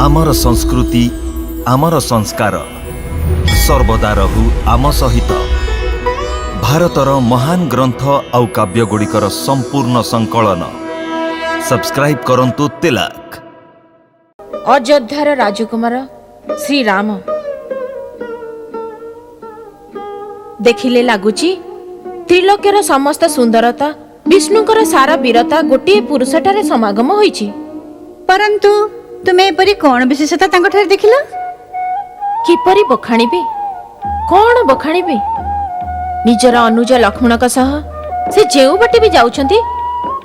आमर संस्कृति आमर संस्कार सर्वदा रहु आम सहित। भारतर महान ग्रंथ आउ काव्य गुड़िकर संपूर्ण संकलन सब्सक्राइब करंतु तिलक। अयोध्यार राजकुमार श्री राम देखिले लगुची त्रिलोक्यर समस्त सुंदरता विष्णुकर सारा वीरता गोटे पुरुषठारे समागम होईची। परंतु तुमे एपरी कौन विशेषता तांको देखिल? किपरि बखाणीबी कौन बखाणीबी निजर अनुज लक्ष्मणक सह से जेउ बाटे भी जाउछंती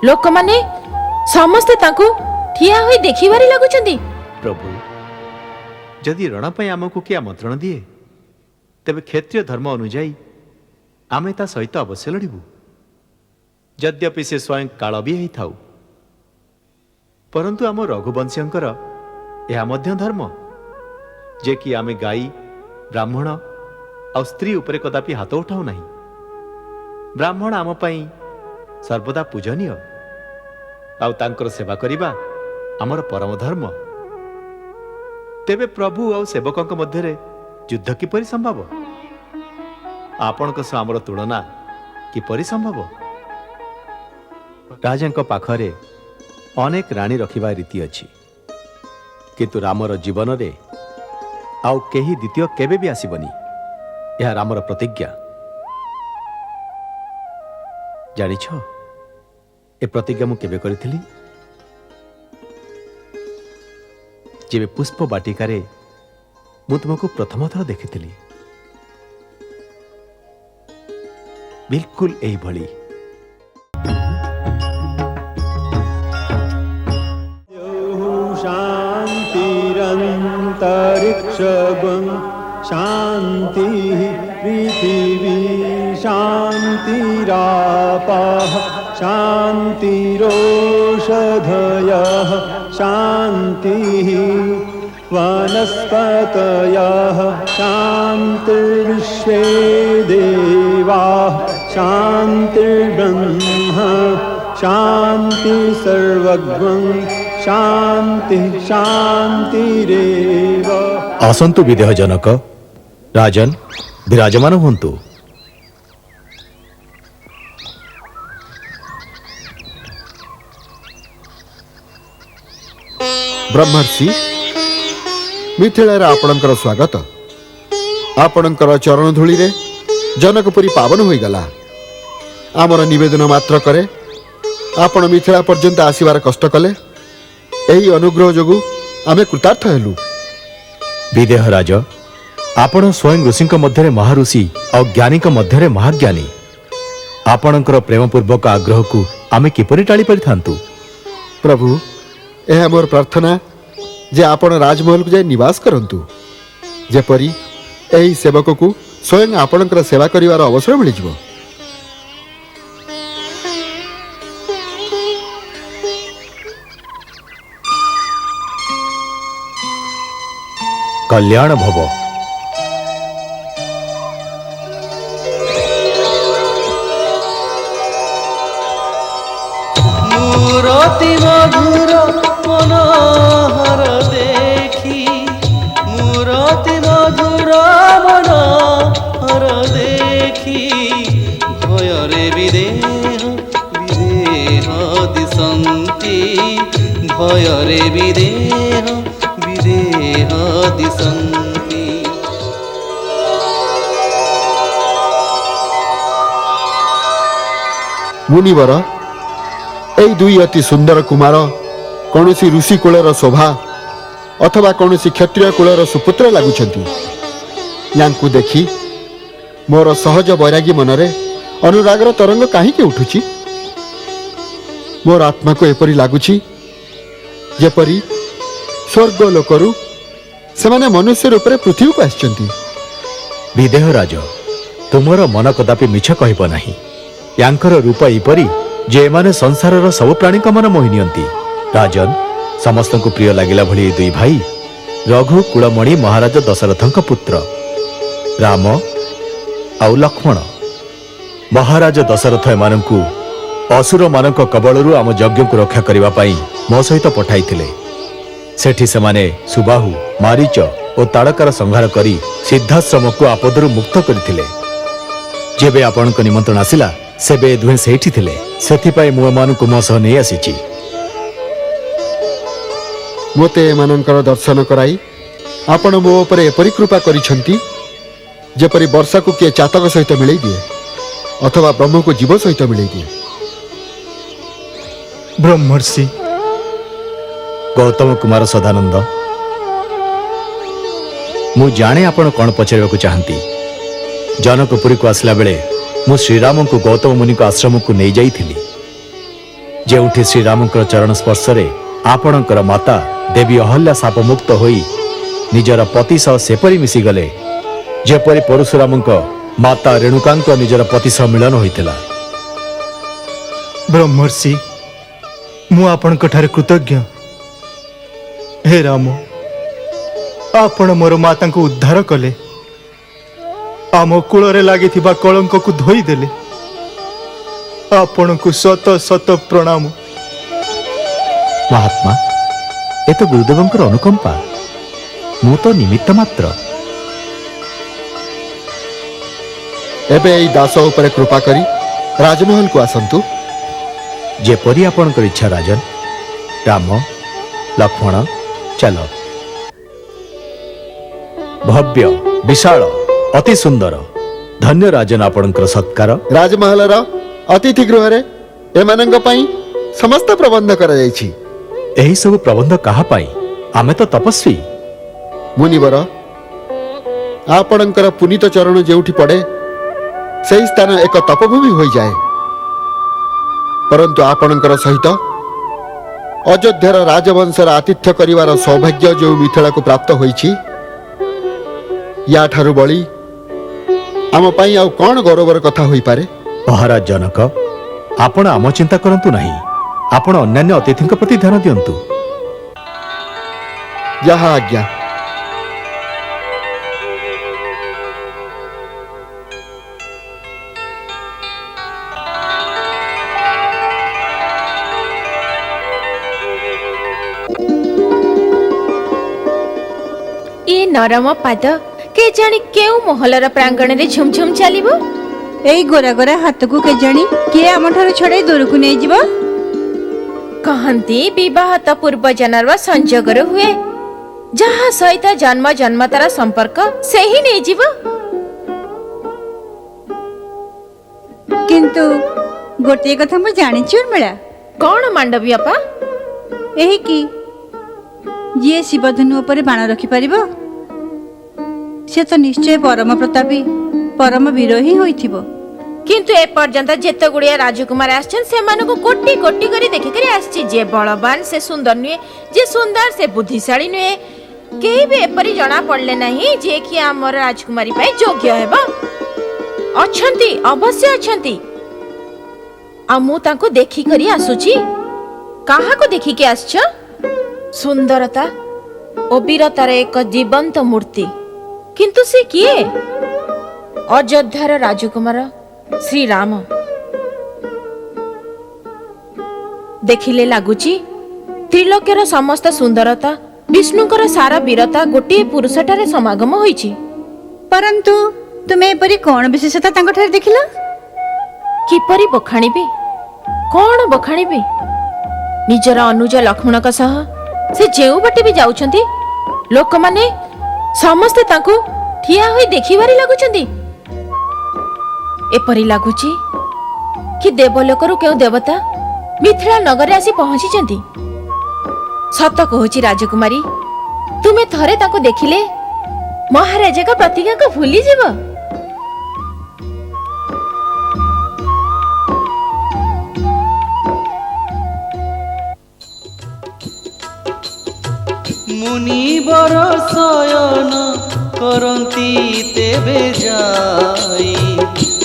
लोक माने समस्ते तांको ठिया होई देखिबारी लागुछंती। प्रभु जदि रण पई आमको किया आमंत्रण दिए तेबे क्षेत्रीय धर्म अनुଯାयी आमे ता सहित अवश्य लड़िबू। यद्यपि से स्वयं काल भी होई थाउ परंतु आम रघुवंशीयंकर यह मध्य धर्म जे कि आमे गाई ब्राह्मण और स्त्री उपरे कदापि हाथ उठाऊ नहीं। ब्राह्मण आम पई सर्वदा पूजनीय आउ तांकर सेवा करिबा आमर परम धर्म। तेबे प्रभु और सेवकों मध्य युद्ध किपरि संभव? आपणक सह आमर तुलना किपरि संभव? राजांक पाखरे अनेक राणी रखिबा रीति अछि किंतु रामर जीवन रे आउ केही द्वितीय केबे भी आसीबनी। यह रामर प्रतिज्ञा। जानिछ ए प्रतिज्ञा मु केबे करिथिली? जेबे पुष्प बाटिकारे मु तुमको प्रथम थर देखिथिली बिल्कुल एही भली। शांतिरंतरिक्षं शांति पृथिवी शांतिरापः शांतिरोषधयः शांतिः वनस्पतयः शांतिर्विश्वे देवाः शांतिर्ब्रह्म शांति सर्वज्ञं शांति शांतिरेव। आसंतु विदेह जनक राजन विराजमान हुंतु। ब्रह्मर्षि मिथिलार आपणकर स्वागत। आपणकर चरण धूली रे जनकपुरी पावन होई गला। आमर निवेदन मात्र करे आपण मिथिला पर्यंत आसीबार कष्ट कले। एही अनुग्रह जोगु आमे कृतार्थ हेलु। विदेह राज आपण स्वयं ऋषिंक मध्यरे महाऋषि और ज्ञानीक मध्यरे महाज्ञानी। आपणकर प्रेमपूर्वक आग्रह को आमे किपरि टाली परिथांतु? प्रभु यह मोर प्रार्थना जे आपण राजमहल को जाय निवास करंतु जेपरी एही सेवक को स्वयं आपणकर सेवा करिवार अवसर मिल जिवो। कल्याण भव। मूरति मधुर मनोहर देखी मूरति मधुर मनोहर देखी भयरे विदेह विदेह दिशन्ति भयरे विदेह विदेह दिशन्ति। मुनिवर एई दुई अति सुंदर कुमार कौनसी ऋषि कुलर शोभा अथवा कौनसी क्षत्रिय कुलर सुपुत्र लगुछंती। यांकु देखि मोर सहज वैरागी मनरे अनुरागर तरंग काहीकि उठुची? मोर आत्मा को एपरी लागुची जेपरी स्वर्ग लोकरु सेमाने मनुष्य रूपरे पृथ्वी को आछंती। विदेह राज तुमर मन कदापि मिछ कहिब नाही। यांकर रूप इपरी जे माने संसारर सब प्राणी मन मोहि नियंती। राजन समस्त को प्रिय लागिला भली दुई भाई रघु कुलमणि महाराज दशरथंक पुत्र राम आउ लक्ष्मण। महाराज दशरथ एमानंकु असुर मानक कबलरू आम यज्ञ को रक्षा करने मो सहित पठाई। सेठी सेमाने सुबाहु मारीच और ताड़कार संहार करी सिद्धाश्रम को आपदरू मुक्त करथिले। जेबे आपणक निमंत्रण आसिला सेबे दुहे सेठी थिले, सेथिपाई मु एमानकु मो सह नै आसीची। मोते एमानंकर दर्शन कराई आपण मो उपरे एपरि कृपा करिसंती जेपरि वर्षा को किए चातक सहित मिलई दिए अथवा ब्रह्म को जीव सहित मिलई दिए। ब्रह्मर्षि गौतम कुमार सदानंद, मु जाने आपण कौन पचारवाक चाहती। जनकपुरी को आसला बेले मु श्रीराम को गौतम मुनि को आश्रम को नहीं जाइथिली, जेउठी श्रीराम चरण स्पर्श रे आपणकर माता देवी अहल्या साप मुक्त होई निजर पति सह सेपरी मिसी गले जेपरी परशुराम माता रेणुकांक निजर पति सह मिलन होइतिला। ब्रह्मर्षि मु आपणक ठारे कृतज्ञ। हे राम, आपण मोर माता को उद्धार कले, आम कूଳରେ ଲାଗିଥିବା कलंक को धोई देले। आपण को शत शत प्रणाम। महात्मा, ए तो गुरुदेवंकर अनुकंपा, मु तो निमित्त मात्र। एबे एई दास उपरे कृपा करी राजमहल को आसंतु। जेपरी आपणकर इच्छा राजन। राम लक्ष्मण चल। भव्य विशाल अति सुंदर धन्य राजन आपणकर सत्कार। राजमहल अतिथि गृह रे एमानंग पई समस्त प्रबंध करा जायछि। एही सब प्रबंध कहा पाई? आमे तो तपस्वी। मुनिवर, आपणकर पुनीत चरण जेउठी पड़े सही स्थान एक तपभूमि हो जाए, परंतु आपणकर सहित अयोध्यार राजवंशर आतिथ्य करिवार सौभाग्य जो मिथिला को प्राप्त होईछि, या ठारु बळी आम पई आउ कोन गौरवर कथा होई पारे? महाराज जनक, आपण आम चिंता करंतु नहीं, आपण अन्यान्य अतिथिंक प्रति ध्यान दियंतु। जहा आज्ञा। ये नरम पाद के जानी केउ महलर प्रांगण रे झुमझुम चलिबो। एई गोरा गोरा हाथ को के जानी के आम ठार छड़ाई दूर को नहीं जीव। कहंती विवाह तो पूर्व जनर संजोगर हुए, जहा सहित जन्म जन्मतार संपर्क से ही नहीं जीव। किंतु गोटे कथा मु जानिछि उर्मिला। कौन मांडवी अपा? एही की जी शिवधनु उपरे बाण रखि परिबो से तो निश्चय परम प्रतापी परम वीर ही होइथिबो। किंतु ए पर्यंत जेते गुड़िया राजकुमार आछन से मानको कोटी कोटी करी देखि करी आछी। जे बलवान से सुंदर नुए, जे सुंदर से बुद्धिशाली नुए, केही भी एपरी जणा पड़ले नहीं जे कि हमर राजकुमारी पई योग्य हेबा। अछंती, अवश्य अछंती। आ मु ताको देखि करी आसुची। काहा को देखि के आछछ? सुंदरता ओ वीरतार एक जीवंत मूर्ति। किंतु से किए? अयोध्यार राजकुमार श्री राम। देखिले लागुची त्रिलोक्यर समस्त सुंदरता, विष्णुकर सारा वीरता गोटे पुरुषटारे समागम होईची। परंतु तुमे एपरी कोन विशेषता तांको ठार देखिला? किपरि बखाणीबी? कोन बखाणीबी? निजर अनुज लक्ष्मणक सह से जेउ बाटे भी जाउछंती, लोक माने समस्ते तांको ठिया होई देखिबारी लागुछंती। एपरि लागुची कि देवलोकरु केउ देवता मिथिला नगरे आसी पहुंचीचंती। सत कहूची राजकुमारी, तुमे थरे ताको देखिले महाराजा का प्रतिज्ञा को भूली जीव। मुनिवर शयन करती तेबे जाई,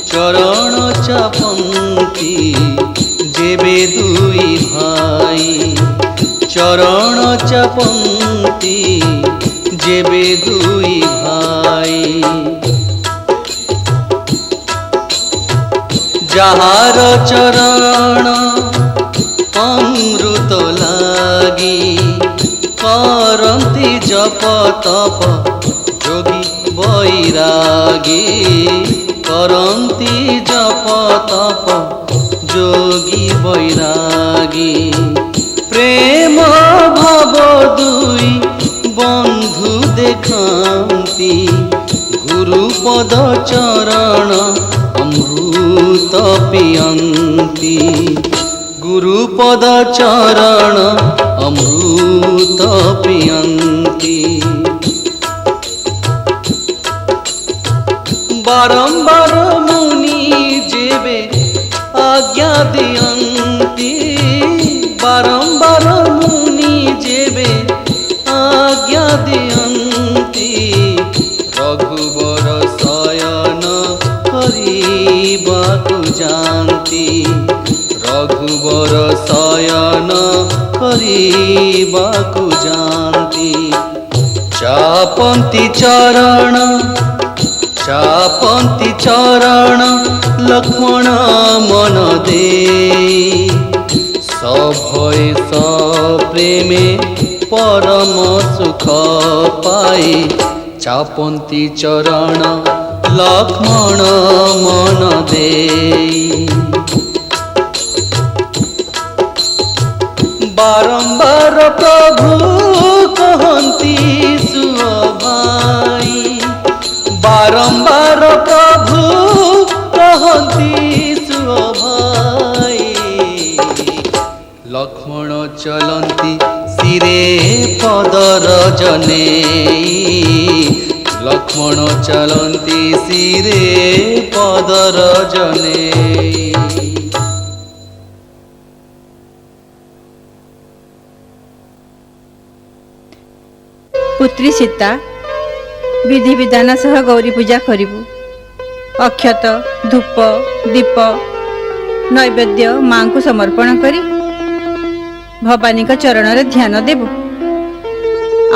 चरण चापंती जेबे दुई भाई, चरण चापंती जेबे दुई भाई। जहार चरण अमृत लागी କରନ୍ତି ଜପ ତପ ଯୋଗୀ ବୈରାଗୀ କରନ୍ତି ଜପ ତପ ଯୋଗୀ ବୈରାଗୀ ପ୍ରେମ ଭାବ ଦୁଇ ବନ୍ଧୁ ଦେଖାନ୍ତି ଗୁରୁପଦ ଚରଣ ଅମୃତ ପିଅନ୍ତି ଗୁରୁପଦ ଚରଣ ଅମୃତ ପିଅନ୍ତି ବାରମ୍ବାର ମୁନି ଯେବେ ଆଜ୍ଞା ଦିଅନ୍ତି ବାରମ୍ବାର ମୁନି ଯେବେ ଆଜ୍ଞା ଦିଅନ୍ତି ରଘୁବର ଶୟନ କରିବାକୁ ଯାଆନ୍ତି ରଘୁବର ଶୟନ କରିବାକୁ ଯାଆନ୍ତି ଚାପନ୍ତି ଚରଣ ଲକ୍ଷ୍ମଣ ମନ ଦେଇ ସଭୟ ସପ୍ରେମେ ପରମ ସୁଖ ପାଇ ଚାପନ୍ତି ଚରଣ ଲକ୍ଷ୍ମଣ ମନ ଦେଇ ବାରମ୍ବାର ପ୍ରଭୁ କହନ୍ତି ସୁଅ ଭାଇ ବାରମ୍ବାର ପ୍ରଭୁ କହନ୍ତି ସୁଅ ଭାଇ ଲକ୍ଷ୍ମଣ ଚଲନ୍ତି ଶିରେ ପଦର ଜନେଇ ଲକ୍ଷ୍ମଣ ଚଲନ୍ତି ଶିରେ ପଦର ଜନେଇ पुत्री सीता विधि विधान सह गौरी पूजा करिबु अक्षत धूप दीप नैवेद्य मां को समर्पण करी भवानी का चरण रे ध्यान देबु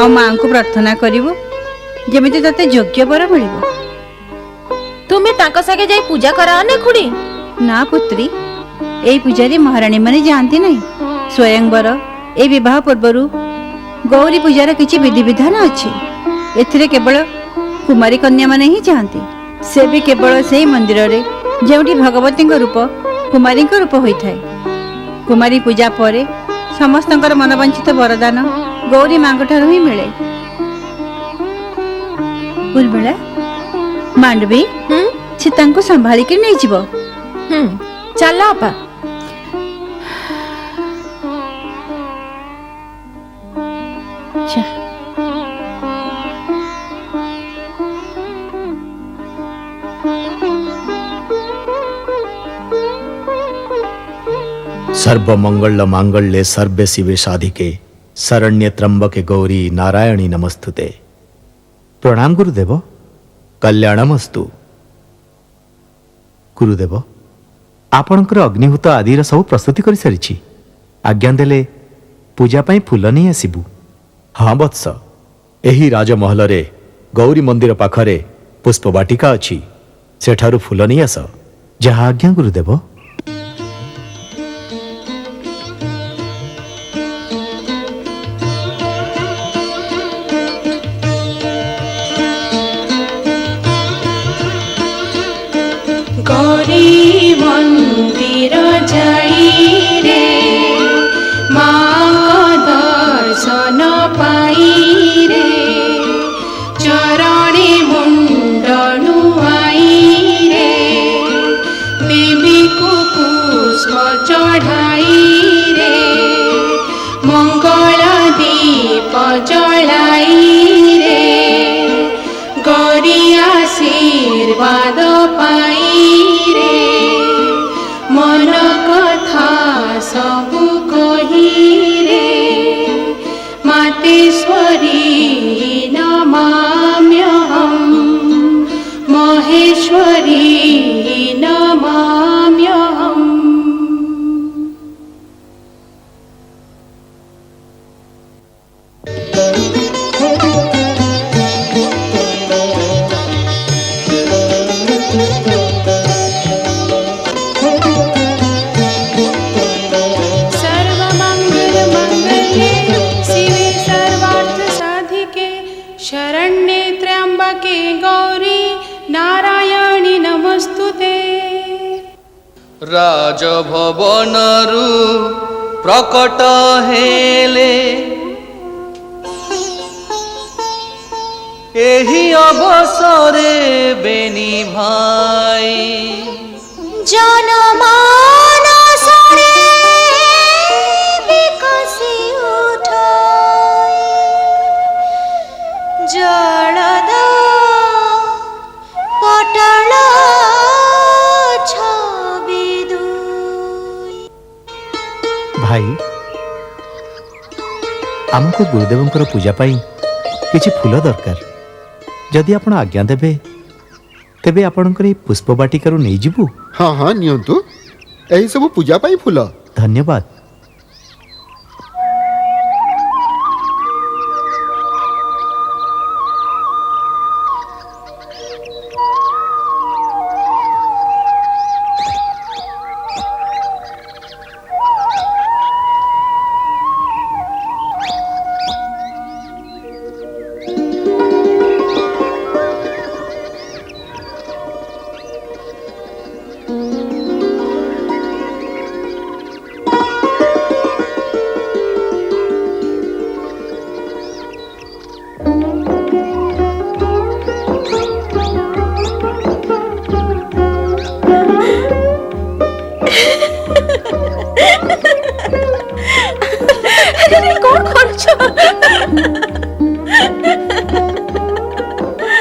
आ मां को प्रार्थना करिबु जेमिति तते योग्य वर मिलिबो तुम्हें तांको सगे जाई पूजा करा ने खुड़ी ना पुत्री एई पूजारी महारानी माने जानती नहीं स्वयंवर ए विवाह पूर्वरु गौरी पूजार किछि विधि विधान अछि एथिरे केवल कुमारी कन्या माने ही चाहती से भी केवल से मंदिर रे जेउटी भगवती रूप कुमारी रूप होइथाय कुमारी पूजा परे समस्तंकर मनवांछित वरदान गौरी मांग ठार ही मिले उर्मिला मांडवी सीता को संभाली के नहीं जीवो चला अपा सर्वमंगल मांगल्ये सर्वे शिवे साधिके शरण्ये त्र्यंबके गौरी नारायणी नमस्तुते। प्रणाम गुरुदेव, कल्याणमस्तु। गुरुदेव, आपणकर अग्निहुत आदिर सब प्रस्तुति कर सारी आज्ञा देले पूजा पाई फूल नहीं आसबू। हाँ वत्स, एही राजमहल रे गौरी मंदिर पाखरे पुष्प बाटिका अच्छी, सेठारु फूल नहीं आस। जहाँ आज्ञा गुरुदेव। गौरी मंदिर जाई रे माँ दर्शन पाई रे चरणे मुंडनु आई रे देवी को पुष्प चढ़ाई रे मंगल दीप जलाई रे गौरी आशीर्वाद पाई मन कथा सबु कही रे मातेश्वरी नमाम्यहं महेश्वरी नमाम्यहम्। सर्वमंगल मंगल्ये शिवे सर्व गौरी नारायणी नमस्तुते। राजभवनरु प्रकट हेले एही अवसरे बेनी भाई जनमानसरे विकसि उठै जलद पटल छबिदुई। भाई आमको गुरुदेवंकर पूजा पाई किछि फूल दरकार जदि आपण आज्ञा देबे तेबे आपणकर ए पुष्प बाटिकारु नै जिबु। हाँ हाँ नियंतु एही सब पूजा पाई फूल। धन्यवाद।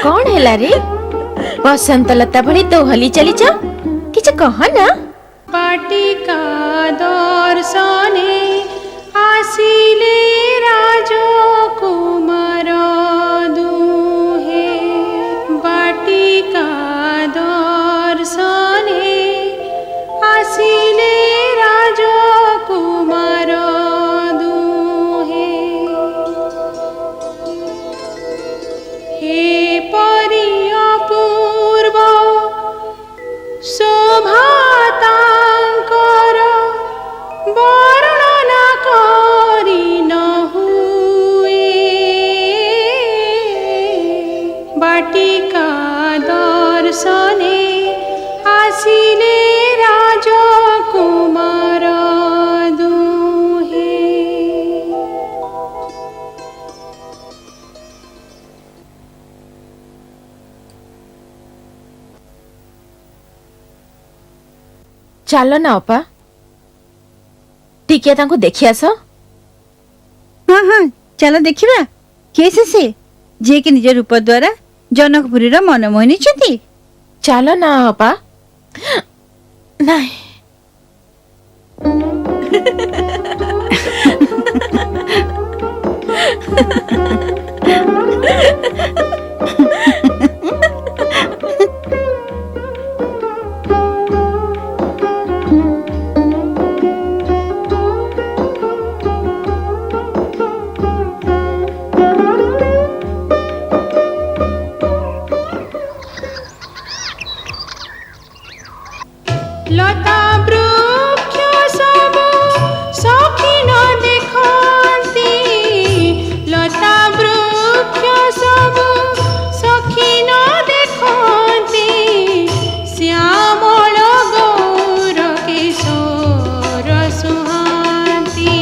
कौन है रे? बसंत लता भली तो हली चली जा किछ कह ना। पाटिका दर्शने आसिले राजकुमार दुहे। पाटिका दर्शने आसिले राजकुमार दुहे। हे परि अपूर्व शोभा तांकर वर्णना करि न हुए। बाटिका दर्शने आसिले राजकुमार दुहे। चलो ना अपा टिके तांको देखि आस। हाँ हाँ चलो देखिबा केसे से जे कि निज रूप द्वारा जनकपुरी रा मन मोहिनी छथि। चलो ना अपा। नहीं लता वृक्ष सब सखी न देखती। लता वृक्ष सब सखी न देखती। श्यामल गौर किशोर सुहाती।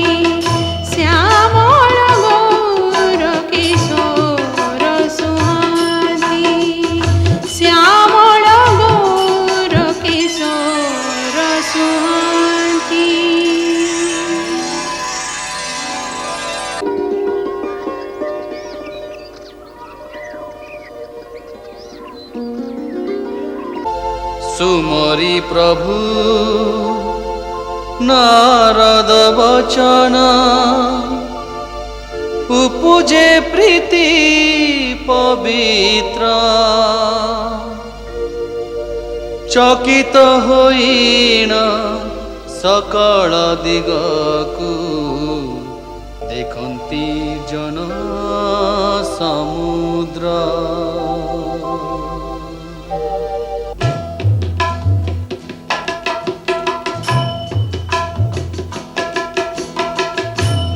श्यामल गौर किशोर सुहाती। श्यामल गौर किशोर सुहाती। सुमरी प्रभु नारद वचन उपुजे प्रीति पवित्र। चकित होइण सकल दिगकु देखन्ति जन समुद्र।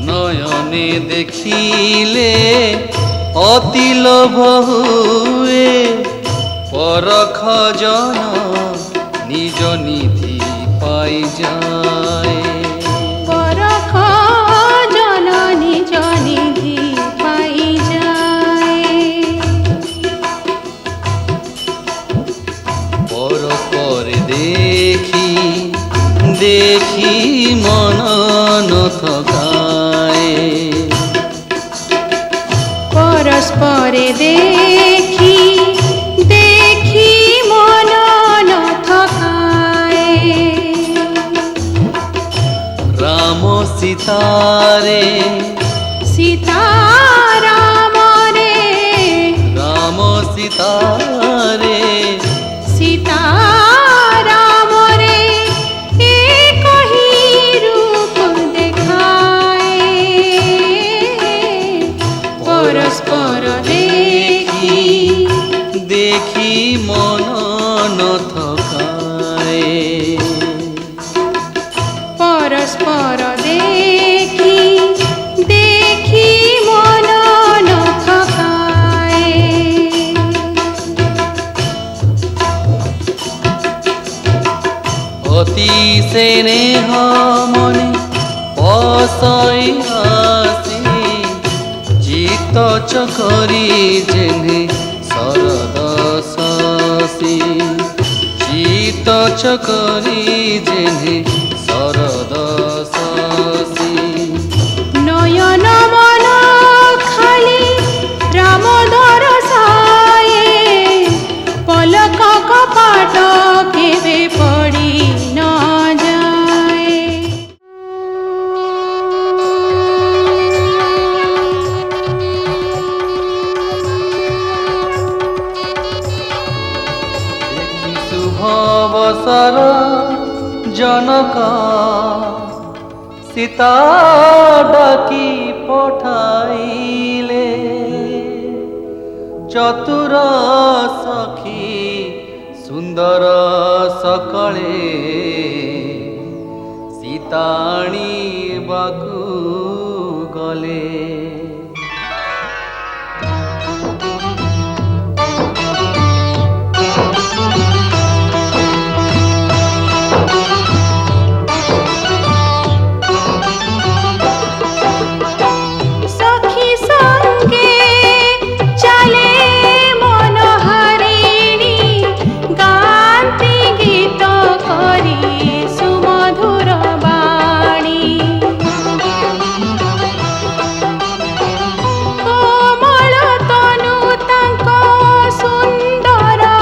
नयने देखिले অতি লোভ হুয়ে পর খজন নিজ নিধি পাই যায়। পরখ জন নিজ নিধি পাই যায়। পরস্পরে দেখি দেখি মন নথকায়। পরস্পরে দেখি দেখি মন ন থকায়। রাম সীতারে সীতারাম রে রাম সীতারে সীতারাম রে এ কহি রূপ দেখায়। পরস্পর দেখি দেখি মন নথকায়। পরস্পর দেখি দেখি মন ন থকায়। অতি স্নেহ মনে পশই আসি চিত চকরি জেনে শরদ শশী। চিত চকরি জেনে শরদ শশী। নয়ন মন খালি রাম দরসায়ে। পলক কপাট কেবে পড়ি ন যায়। দেখি শুভ বসর জনক সীতা ডাকি পঠাইলে। চতুর সখী সুন্দর সকাଳେ সীতা আଣିବାକୁ গলে। সখী সঙ্গে চলে মনোহরিণী। গান্তি গীত করি সুমধুর বাণী। কোমল তনু তাଙ୍କ সুন্দরতি।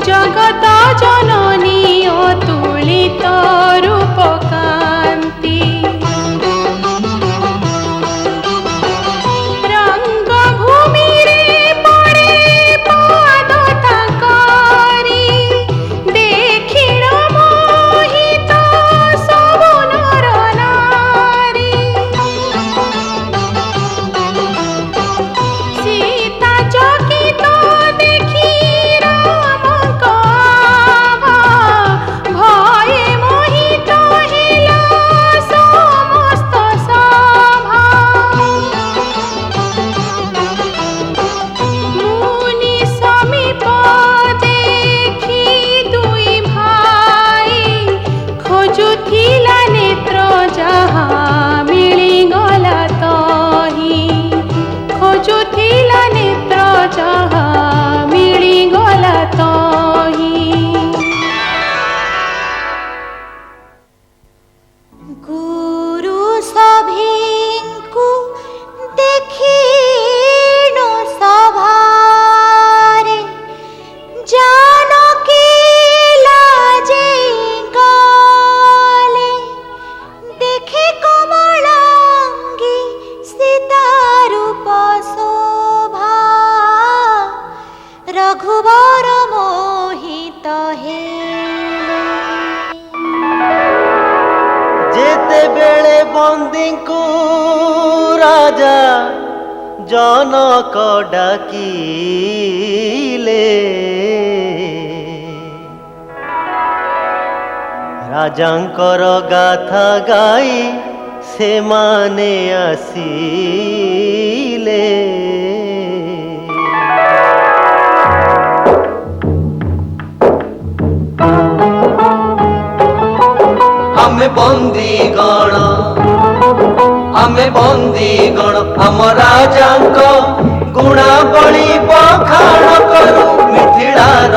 জগত জননী অতুলিত রূপ কান্তি। রঙ্গভূমিরে পড়ে পাদ তাଙ୍କরি। দেখিল মোহিত সবু নর নারী। সীতা চকিত দেখি রামଙ୍କ আভা। ভয়ে মোহিত হেল সমস্ত সভা। মুনি সমীপ দেখি দুই ভাই। খোজুথিলা নেত্র যাহা মিলিগলা তহি। খোজুথিলা নেত্র যাহা মিলিগলা তহি। গুরু সভিଙ୍କୁ ଦେଖିଣ ସଭାରେ। ଜାନକୀ ଲାଜେ ଗଲେ। ଦେଖେ କମଳାଙ୍ଗୀ ସୀତା ରୂପ ଶୋଭା। ରଘୁବର ମୋହିତ ହେଲେ। ଯେତେବେଳେ ବନ୍ଦୀଙ୍କୁ ରାଜା ଜନକ ଡାକିଲେ। ରାଜାଙ୍କର ଗାଥା ଗାଇ ସେମାନେ ଆସିଲେ। बंदीगण आमे बंदीगण आम राजांक गुणावली बखाण करू मिथिलार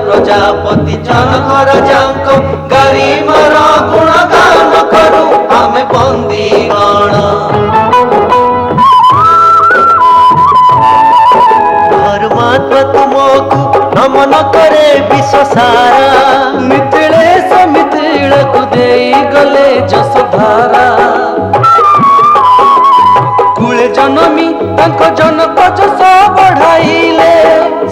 प्रजापति जनक राजांक गरिमार गुणगान करू आमे बंदीगण धर्मात्मा तुमको नमन करे विश्व सारा मिथिलेश मिथिल को देई गले जसधारा कुले जनमी तांको जनक जस बढ़ाइले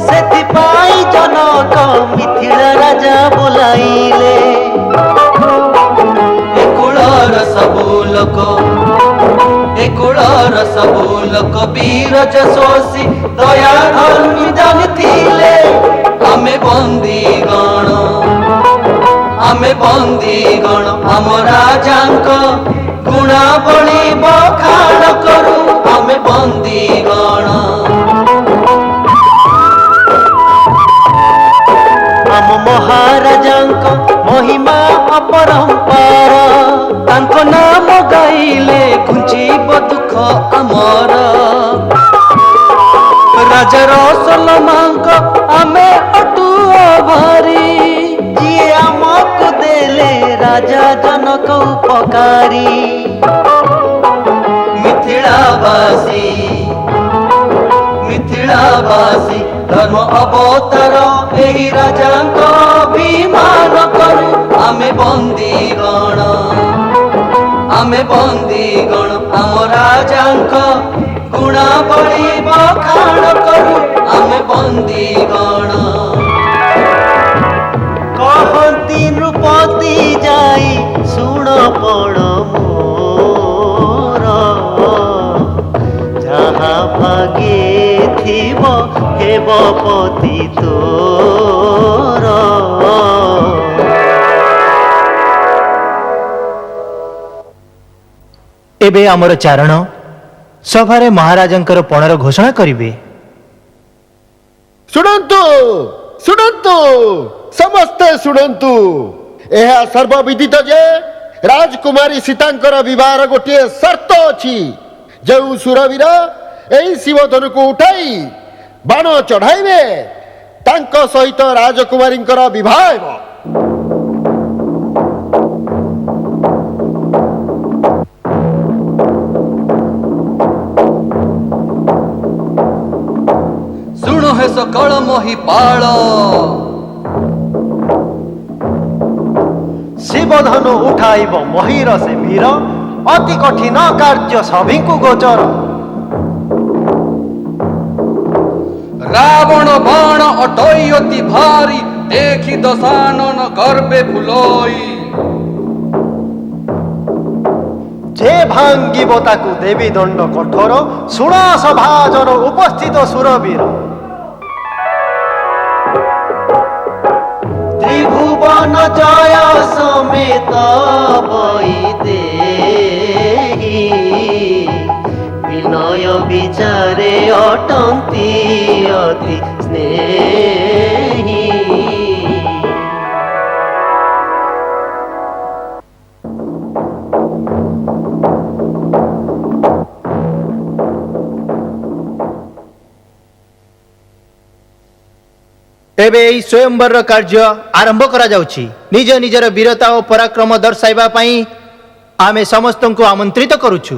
सेतिपाई जनक मिथिल राजा बोलाइले एकुळर सबु लोक वीर जशोसी दया धर्मी जानिथिले आमे बंदीगण आम राजांक गुणावली बखाण करू आमे बंदीगण आम महाराजांक महिमा अपरंपार तांको नाम गाइले घुंचीब दुख आमर राजार सलमांक आमे अटु भारी जिए आमको देले राजा जनक उपकारी मिथिलावासी धर्म अवतार एही राजांक अभिमान करू आमे बंदीगण आम राजांक गुणावली बखाण करू आमे बंदीगण कहती नृपति जाई सुण पण मोर जहाँ भागे थिब हेब पति तोर एबे आमर चारण सभारे महाराजंकर पणर घोषणा करिवे। शुणन्तु शुणन्तु समस्ते शुणन्तु एहा सर्वविदित जे राजकुमारी सीतांकर विवाहर गोटे शर्त अछि जो सुरवीर एही शिवधनु को उठाई बाण चढ़ाइबे तांको सहित राजकुमारींकर विवाह हेबो। सुनो हे सकल महिपाल शिवधनु उठाइब महिर से वीर अति कठिन कार्य सभी को गोचर रावण बाण अटई अति भारी देखी दशानन गर्भे फुलोई जे भांगिब ताकू देवी दंड कठोर सुण सभाजन उपस्थित सुरवीर त्रिभुवन जय समेत बई देहि विनय विचारे अटंती अति स्नेही एबे एई स्वयंवर कार्य आरंभ करा जाउछि। निज निजर वीरता और पराक्रम दर्शाइबा पई आमे समस्तंकु आमंत्रित करूछु।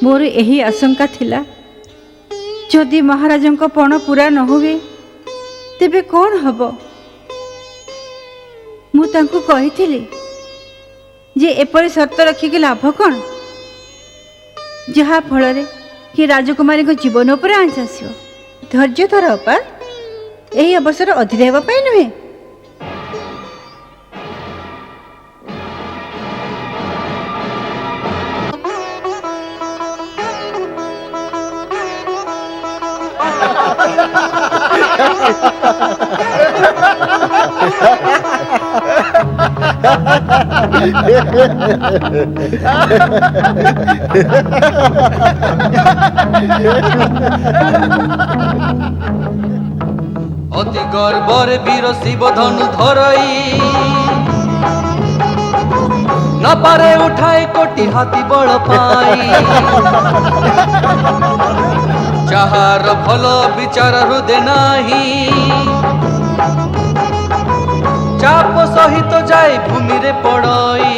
मोर यही आशंका थिला जदि महाराज पण पूरा न हुए तेबे कौन हब मु तांकु कहिथिली जे एपरि शर्त रखिक लाभ कौन जहा फल कि राजकुमारी को जीवन उपर आंच आसो धैर्य धर अपा यही अवसर अधीर होगा नुहे অতি গর্বরে বীর শিব ধনু ধরই না পারে উঠায় কোটি হাতি বড় পাই যাহার ভাল বিচার হৃদে নাহি চাপ সহিত যায় ভূমিরে পড়ই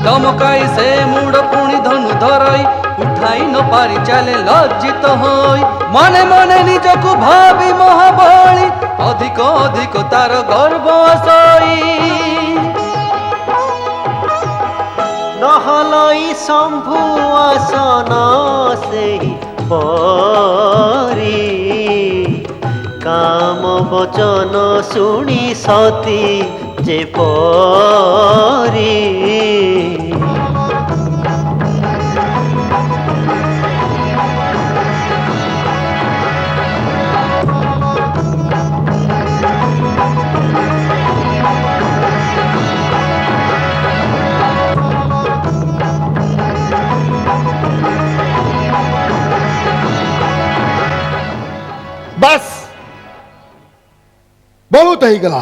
দমকাই সে মুড় পুଣି ধনু ধরই উঠাই ন পারি চালে লজ্জিত হই মনে মনে নিজকু ভাবি মহাবলী অধিক অধিক তার গর্ব আসই নহলই শম্ভু আসন সেই পরি কাম বচন শুনি সতী যে পরি बस बहुत ही गला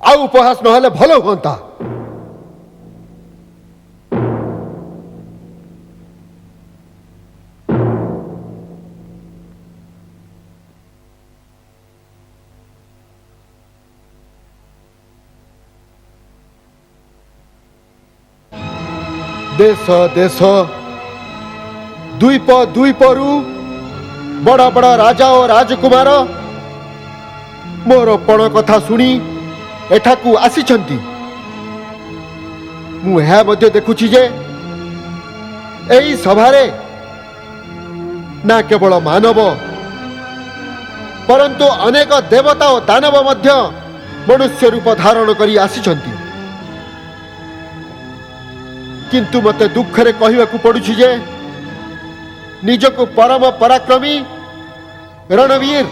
ଆଉ ଉପହାସ ନହେଲେ ଭଲ ହୁଅନ୍ତା। देश देश द्वीप द्वीपरू बड़ बड़ राजा और राजकुमार मोर पण कथा शुणी एठाकू आसीछंती। मु ଏହା ମଧ୍ୟ ଦେଖୁଛି ଯେ ଏହି ସଭାରେ ନା କେବଳ ମାନବ परंतु अनेक देवता और दानव ମଧ୍ୟ मनुष्य रूप धारण କରି ଆସିଛନ୍ତି। किंतु मते दुखरे कहवाकू पड़ुछि जे निजको परम पराक्रमी रणवीर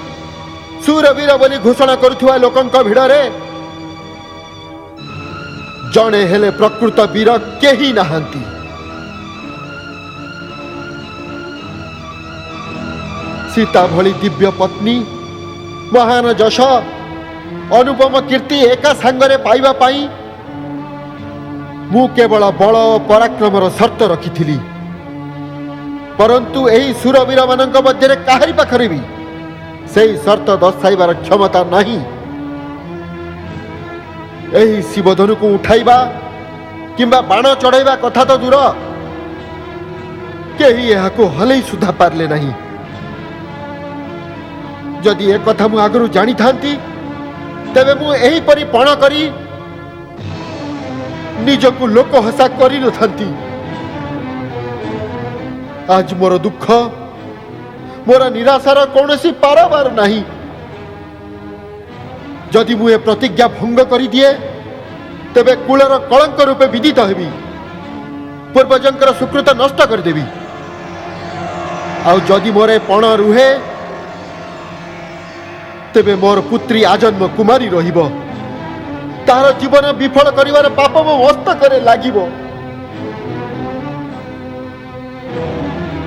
सूरवीर बोली घोषणा करुथुवा लोकंक भिड़रे जणे हेले प्रकृत वीर केही नाहंती। सीता भली दिव्य पत्नी महान यश अनुपम कीर्ति एका सांगरे पाइबा पाई मु केवल बल और पराक्रमर शर्त रखी परंतु यही सूरवीर मानक मध्य काहरी पाखरे भी सही शर्त दर्शाइबार क्षमता नहीं। यही शिवधनु को उठाइबा किंबा बाण चढ़ाइबा कथा तो दूर केही एहाको हलई सुधा पारले नहीं। जदि एक कथा मु आगरु जानी थांती तेबे मु एही परी पण करी निजको लोक हसा करी न थांती। आज मोर दुख मोर निराशार कौनसी पाराबार नहीं। जदि मु ए प्रतिज्ञा भंग करी दिए तेबे कुलर कलंक रूपे विदित हेबी पूर्वजंकर सुकृत नष्ट कर देबी। आउ जदि मोरे पण रुहे तेबे मोर पुत्री आजन्म कुमारी रहिबो। तार जीवन विफल करिवार पाप मो मस्तकरे लागिबो।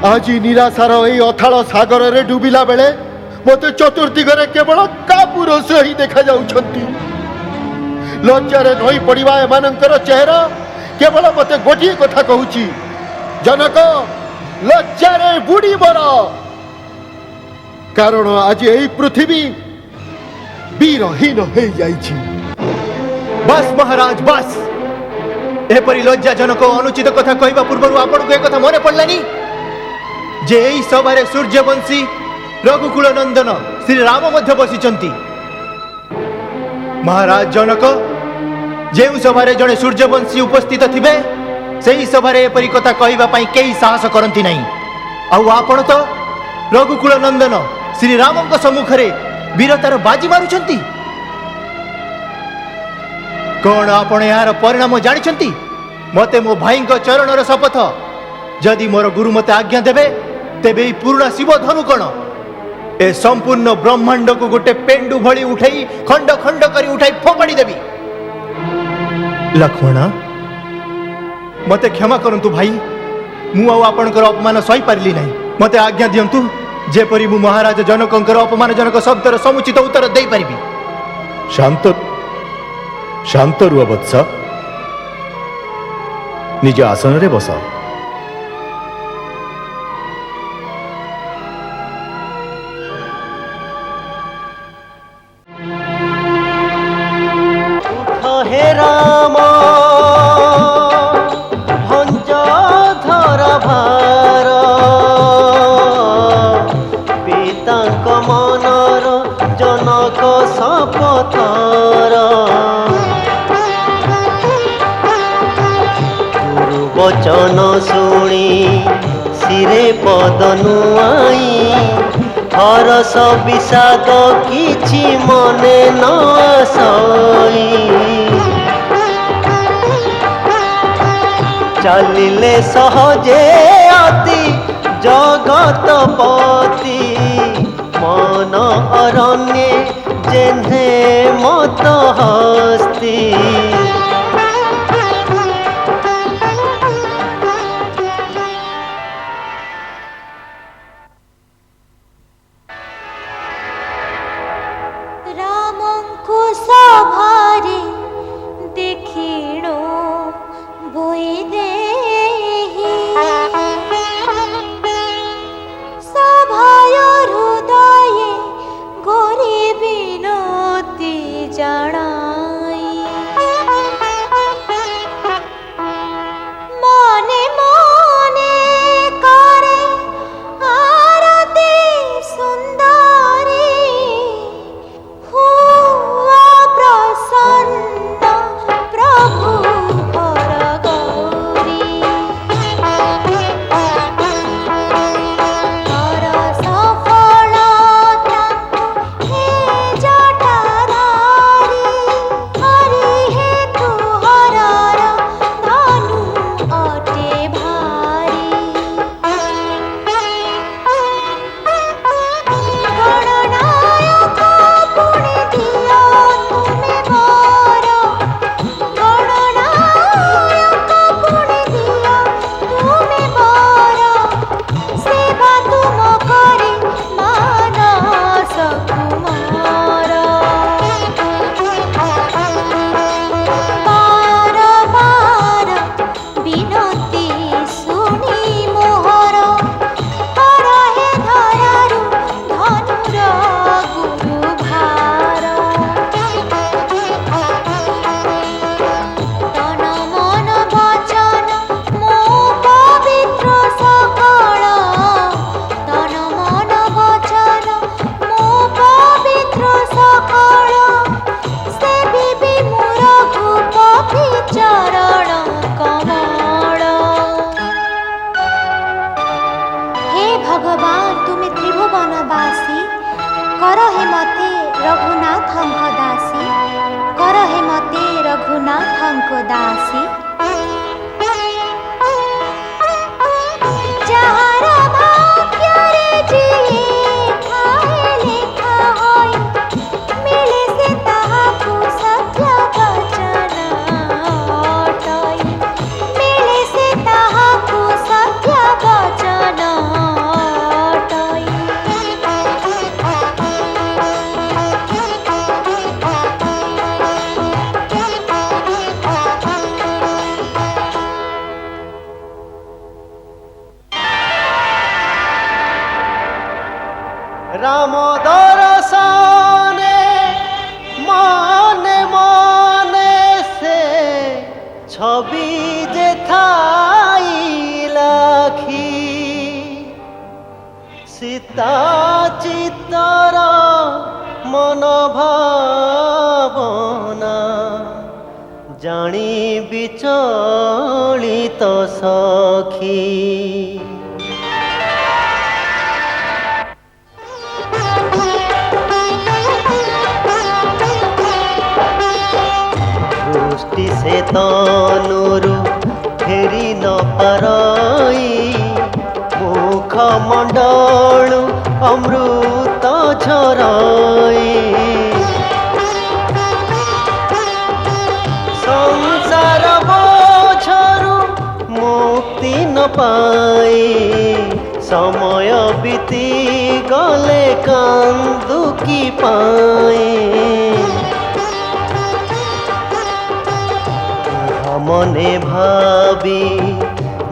आज निराशार एई अथाळ सागर रे डुबिला बेले मते चतुर्दिगरे केवल कापुरुष ही देखा जाउछंती। लज्जारे नई पड़िबा एमानंकर चेहरा केवल मते गोटिए कथा कहूची, जनक लज्जारे बुड़ी बर। कारण आज एई पृथ्वी वीरहीन हो जाइछि। बस महाराज बस एपरी लज्जाजनक अनुचित कथा कहवा पूर्व आपन को एक कथा मन पड़लानी जे एई सभारे सूर्यवंशी रघुकुल नंदन श्री राम मध्य बसिचंती। महाराज जनक जेउ सभारे जड़े सूर्यवंशी उपस्थित थिबे सेही सभारे एपरी कथा कहवा पई केही साहस करंती नहीं। आउ आपण तो रघुकुल नंदन श्री रामंक सम्मुखरे वीरतार बाजी मारुचंती। कौन आपण यार परिणाम जानिछंती? मते मो भाईंक चरणर शपथ जदि मोर गुरु मते आज्ञा देबे तेबे पूर्ण शिव धनु कण ए संपूर्ण ब्रह्मांड को गोटे पेंडु भली उठाई खंड खंड करी उठाई फोपाड़ी देबी। लक्ष्मण मते क्षमा करंतु भाई, मु आ आपणकर अपमान सही पारली नहीं। मते आज्ञा दियंतु जेपरी मु महाराज जनकंकर अपमानजनक शब्दर समुचित उत्तर देई परिबी। शांत शांत रुह वत्स, निज आसन रे बस। हे राम भंज धर भार पितांक मनर जनक शपथर गुरु वचन शुणी सिरे पद नुआई हरस विषाद किछि मने न सई चलिले सहजे अति जगतपति मन अरण्ये जेन्हे मत हस्ती रामंकु सभारे भगवान तुमे त्रिभुवनवासी कर हे मते रघुनाथंक दासी कर हे मते रघुनाथंक दासी যাহার ভাগ্যরে যে ঠায় লেখা হয় মিলে সে তাহাকু সত্য বচন অটয় মিলে সে তাহাকু সত্য বচন অটয় রাম দর্শনে মনে মনে সে ছবি যে থাই লাখি সীতা চিত্তর মন ভাবনা জানি বিচলিত সখী দৃষ্টি সে তনুরু ফেরি ন পারই মুখ মণ্ডলু অমৃত ঝরই সংসার বোঝরু মুক্তি ন পাই সময় বিতি গলে কান্দু কি পাই মনে ভাবি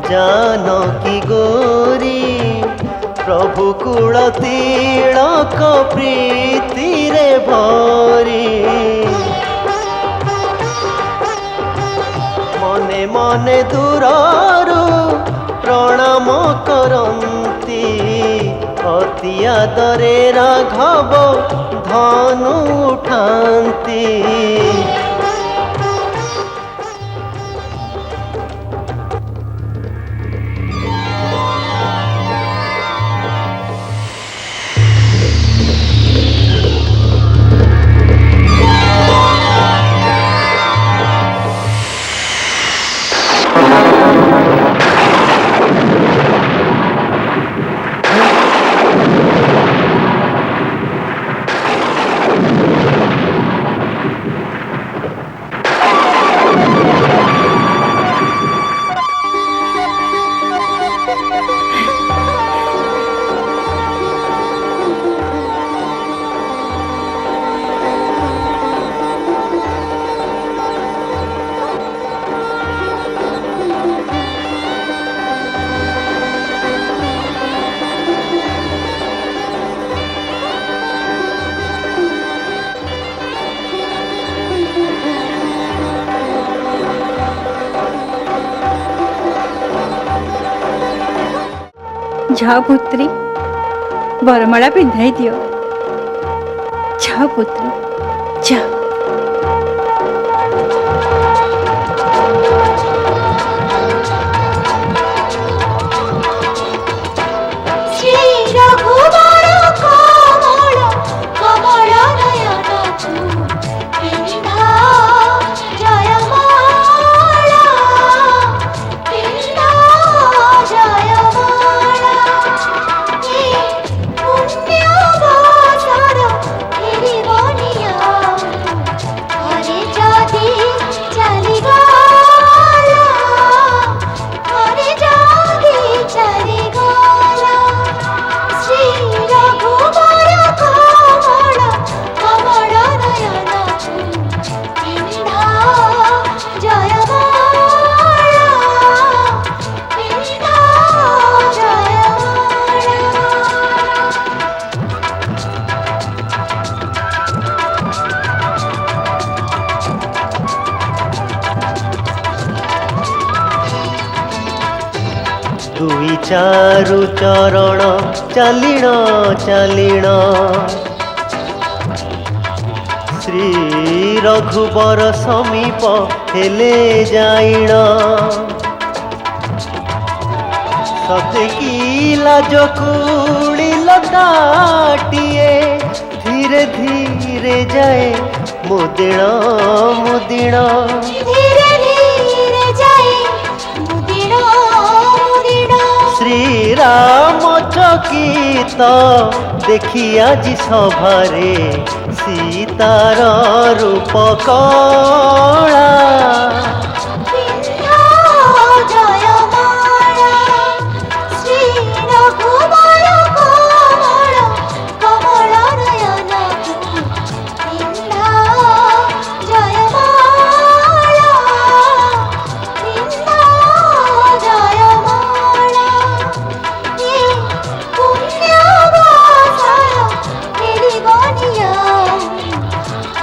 জানকী গোরি প্রভু কুল তিলক প্রীতিরে ভরি মনে মনে দূরରୁ প্রণাম করନ୍ତି অতি আদরে রাঘব ধনু উঠাନ୍ତି जाओ पुत्री वरमाला पिंधाई दियो जाओ पुत्री जाओ दुई चारु चरण चालिण चालिण श्री रघुबर समीप हेले जाइण सते की लाजकुड़ी लताटिए धीरे धीरे जाए मुदिण मुदिण धीरे धीरे जाए मुदिण मुदिण श्री राम चकित देखी आज सभारे सीतार रूप कला जयमाला श्री रघुवर कमल कमल नयन जयमाला जयमाला पुण्य मेरी बनिया